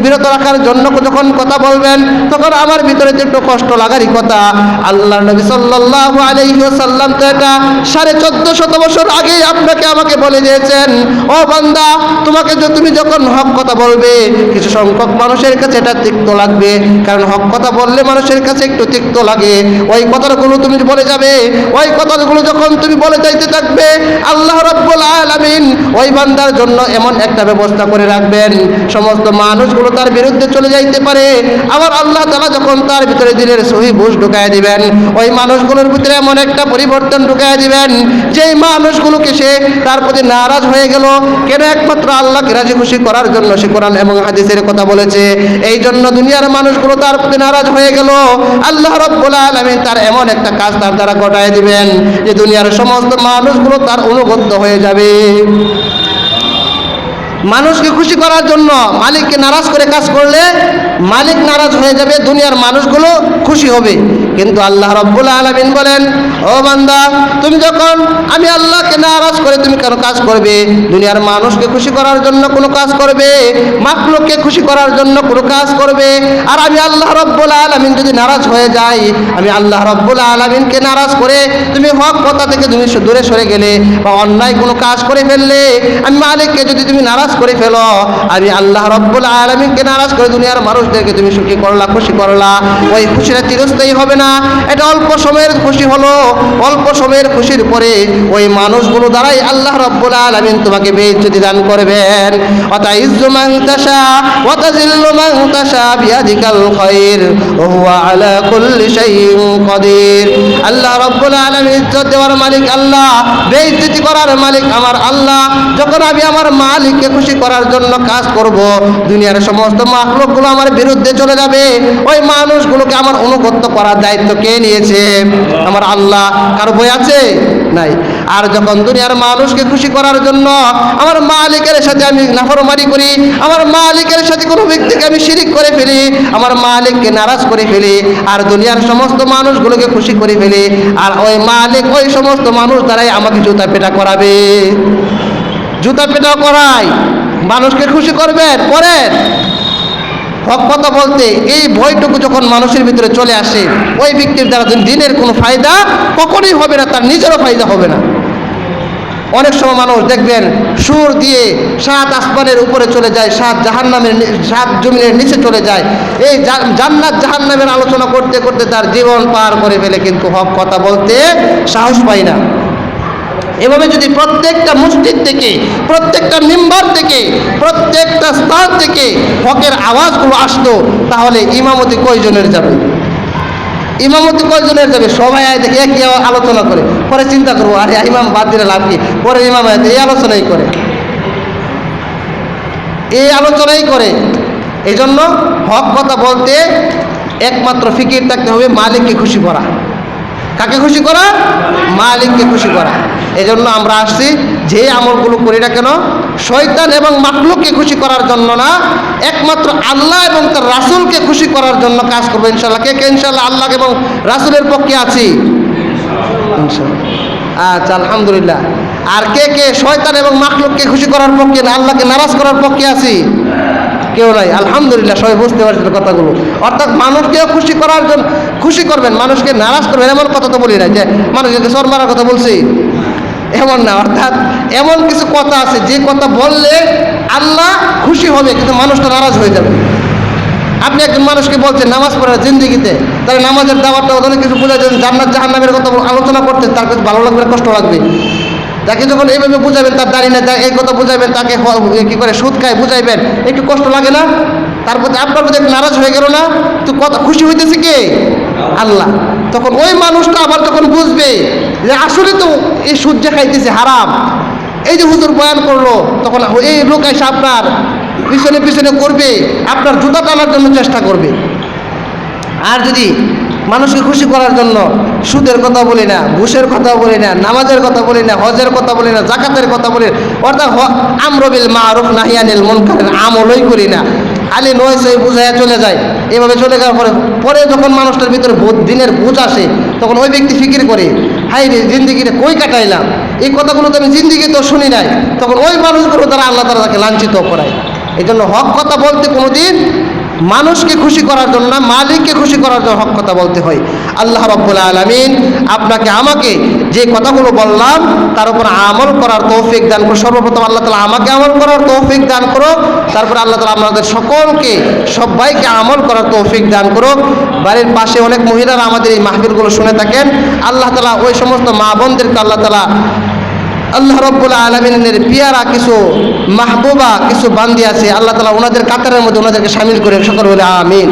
বিরত রাখার জন্য যখন কথা বলবেন, তখন আমার ভিতরে তো একটু কষ্ট লাগারই কথা। আল্লাহ নবী সাল্লাল্লাহু আলাইহি ওয়াসাল্লাম তো এটা 1450 বছর আগেই আমাকে বলে দিয়েছেন, ও বান্দা, তুমি যখন হক কথা বলবে, কিছু সংখ্যক মানুষের কাছে এটা তিক্ত লাগবে, কারণ হক কথা বললে মানুষের কাছে একটু তিক্ত লাগে। ওই কথাগুলো তুমি বলে যাবে, ওই কথাগুলো যখন তুমি বলে যাইতে থাকবে, আল্লাহ রাব্বুল আলামিন ওই বান্দার জন্য এমন একটা ব্যবস্থা করে রাখবেন, সমস্ত মানুষগুলো তার বিরুদ্ধে চলে যাইতে পারে। আবার আল্লাহ তাআলা যখন তার ভিতরে দিলের সহি বুঝ ঢুকায় দিবেন, ওই মানুষগুলোর ভিতরে এমন একটা পরিবর্তন ঢুকায় দিবেন, যেই মানুষগুলোকে সে তার প্রতি নারাজ হয়ে গেল, কেন? একমাত্র আল্লাহকে রাজি খুশি করার জন্য সে কোরআন এবং হাদিসের কথা বলেছে। এই জন্য দুনিয়ার মানুষগুলো তার প্রতি নারাজ হয়ে গেল। আল্লাহ রাব্বুল আলামিন তার এমন একটা কাজ তার দ্বারা ঘটায় দিবেন যে দুনিয়ার সমস্ত মানুষগুলো তার অনুগত হয়ে যাবে। মানুষকে খুশি করার জন্য মালিককে নারাজ করে কাজ করলে মালিক নারাজ হয়ে যাবে, দুনিয়ার মানুষগুলো খুশি হবে। কিন্তু আল্লাহ রাব্বুল আলামিন বলেন, ও বান্দা, তুমি যখন আমি আল্লাহকে নারাজ করে তুমি কেন কাজ করবে? দুনিয়ার মানুষকে খুশি করার জন্য কোনো কাজ করবে, মাখলুককে খুশি করার জন্য কোনো কাজ করবে। আর আমি আল্লাহ রাব্বুল আলামিন যদি নারাজ হয়ে যাই, আমি আল্লাহ রাব্বুল আলামিনকে নারাজ করে তুমি হক কথা থেকে তুমি দূরে সরে গেলে বা অন্যায় কোনো কাজ করে ফেললে, আমি মালিককে যদি তুমি নারাজ করে ফেলো, আমি আল্লাহ রাব্বুল আলামিনকে নারাজ করে দুনিয়ার মানুষদেরকে তুমি সুখী করলা, খুশি করলা, ওই খুশিটা চিরস্থায়ী হবে না। এটা অল্প সময়ের খুশি হলো, অল্প সময়ের খুশির পরে ওই মানুষগুলো দ্বারাই আল্লাহ রাব্বুল আলামিন তোমাকে বেইজ্জতি দান করবেন। ওয়াতাইজ্জু মান তাশা ওয়াতাজিল্লু মান তাশা বিয়াদিকাল খায়র ওয়া হুয়া আলা কুল্লি শাইইন কাদির। আল্লাহ রাব্বুল আলামিন ইজ্জত দেওয়ার মালিক আল্লাহ, বেইজ্জতি করার মালিক আমার আল্লাহ। যখন আমি আমার মালিককে খুশি করার জন্য কাজ করব, দুনিয়ার সমস্ত মাখলুকগুলো আমার বিরুদ্ধে চলে যাবে। ওই মানুষগুলোকে আমার অনুগত করার দায়িত্ব কে নিয়েছে? আমার আল্লাহ। কারো বই আছে? নাই। আর যখন দুনিয়ার মানুষকে খুশি করার জন্য আমার মালিকের সাথে আমি নাফরমানি করি, আমার মালিকের সাথে কোনো ব্যক্তিকে আমি শিরিক করে ফেলি, আমার মালিককে নারাজ করে ফেলি, আর দুনিয়ার সমস্ত মানুষগুলোকে খুশি করে ফেলি, আর ওই মালিক ওই সমস্ত মানুষ দ্বারাই আমাকে জুতা পেটা করাবে। জুতা পেটা করাই, মানুষকে খুশি করবেন, করেন। হক কথা বলতে এই ভয়টুকু যখন মানুষের ভিতরে চলে আসে, ওই ব্যক্তির দ্বারা দিনের কোনো ফায়দা কখনোই হবে না, তার নিজেরও ফায়দা হবে না। অনেক সময় মানুষ দেখবেন সুর দিয়ে 7 আসমানের উপরে চলে যায়, 7 জমিনের নিচে চলে যায়, এই জান্নাত জাহান্নামের আলোচনা করতে করতে তার জীবন পার করে ফেলে, কিন্তু হক কথা বলতে সাহস পায় না। এভাবে যদি প্রত্যেকটা মসজিদ থেকে, প্রত্যেকটা মিম্বার থেকে, প্রত্যেকটা স্থান থেকে হকের আওয়াজগুলো আসতো, তাহলে ইমামতি কয়জনের যাবে? ইমামতি কয়জনের যাবে? সবাই আয় দেখে একই আলোচনা করে, পরে চিন্তা করবো আরে ইমাম বাদ দিলে লাভ কি, পরে ইমাম আয় এই আলোচনাই করে, এই আলোচনাই করে। এই জন্য হক কথা বলতে একমাত্র ফিকির থাকতে হবে মালিককে খুশি করা। কাকে খুশি করা? মালিককে খুশি করা। এই জন্য আমরা আসছি, যে আমলগুলো করি না কেন শয়তান এবং মাখলুককে খুশি করার জন্য না, একমাত্র আল্লাহ এবং তার রাসূলকে খুশি করার জন্য কাজ করবো ইনশাল্লাহ। কে কে ইনশাল্লাহ আল্লাহ এবং রাসূলের পক্ষে আছি? ইনশাল্লাহ। আচ্ছা, আলহামদুলিল্লাহ। আর কে কে শয়তান এবং মাখলুককে খুশি করার পক্ষে, আল্লাহকে নারাজ করার পক্ষে আছি? কেউ নাই। আলহামদুলিল্লাহ, সবাই বুঝতে পারছেন কথাগুলো। অর্থাৎ মানুষকেও খুশি করার জন্য খুশি করবেন, মানুষকে নারাজ করবেন এমন কথা তো বলি না যে মানুষকে চর মারার কথা বলছি, এমন না। অর্থাৎ এমন কিছু কথা আছে যে কথা বললে আল্লাহ খুশি হবে কিন্তু মানুষটা নারাজ হয়ে যাবে। আপনি একজন মানুষকে বলছেন নামাজ পড়ার জিন্দিগিতে, তাহলে নামাজের দাওয়াতটা অনেক কিছু বোঝা যায়, জান্নাত জাহান্নামের কথা আলোচনা করতে তার কাছে ভালো লাগবে, কষ্ট লাগবে। তাকে যখন এইভাবে বুঝাবেন, তার দাঁড়িয়ে না এই কথা বুঝাবেন, তাকে কী করে সুদ খায় বুঝাইবেন, একটু কষ্ট লাগে না? তার প্রতি আপনার প্রতি একটু নারাজ হয়ে গেল না? তো কথা খুশি হইতেছে কে? আল্লাহ। তখন ওই মানুষটা আবার যখন বুঝবে যে আসলে তো এই সুদ যে খাইতেছে হারাম, এই যে হুজুর বয়ান করলো, তখন এই লোক এসে আপনার পিছনে পিছনে করবে, আপনার জুতা টানার জন্য চেষ্টা করবে। আর যদি মানুষকে খুশি করার জন্য সুদের কথা বলি না, ঘুষের কথা বলি না, নামাজের কথা বলি না, হজের কথা বলি না, জাকাতের কথা বলি না, অর্থাৎ আমর বিল মারুফ নাহি আনিল মুনকারের আমলই করি না, খালি নয় সই বুঝাইয়া চলে যায়। এভাবে চলে যাওয়ার পরে পরে যখন মানুষটার ভিতরে দিনের বুঝ আসে, তখন ওই ব্যক্তি ফিকির করে হাই রে জিন্দিগিটা কই কাটাইলাম, এই কথাগুলো তো আমি জিন্দিগি তো শুনি নাই। তখন ওই মানুষগুলো দ্বারা আল্লাহ তাআলা তাকে লাঞ্ছিত করায়। এই জন্য হক কথা বলতে কোনোদিন মানুষকে খুশি করার জন্য না, মালিককে খুশি করার জন্য হক কথা বলতে হয়। আল্লাহ রাব্বুল আলামিন আপনাকে আমাকে যে কথাগুলো বললাম তার উপর আমল করার তৌফিক দান করো। সর্বপ্রথম আল্লাহ তাআলা আমাকে আমল করার তৌফিক দান করো, তারপর আল্লাহ তাআলা আমাদের সকলকে সবাইকে আমল করার তৌফিক দান করো। বাড়ির পাশে অনেক মহিলারা আমাদের এই মাহফিলগুলো শুনে থাকেন, আল্লাহ তাআলা ওই সমস্ত মা বোনদেরকে আল্লাহ রাব্বুল আলামিনের পিয়ারা কিছু মাহবুবা কিছু বান্দি আছে, আল্লাহ তাআলা ওনাদের কাতারের মধ্যে ওনাদেরকে শামিল করে সকল বলে আমিন।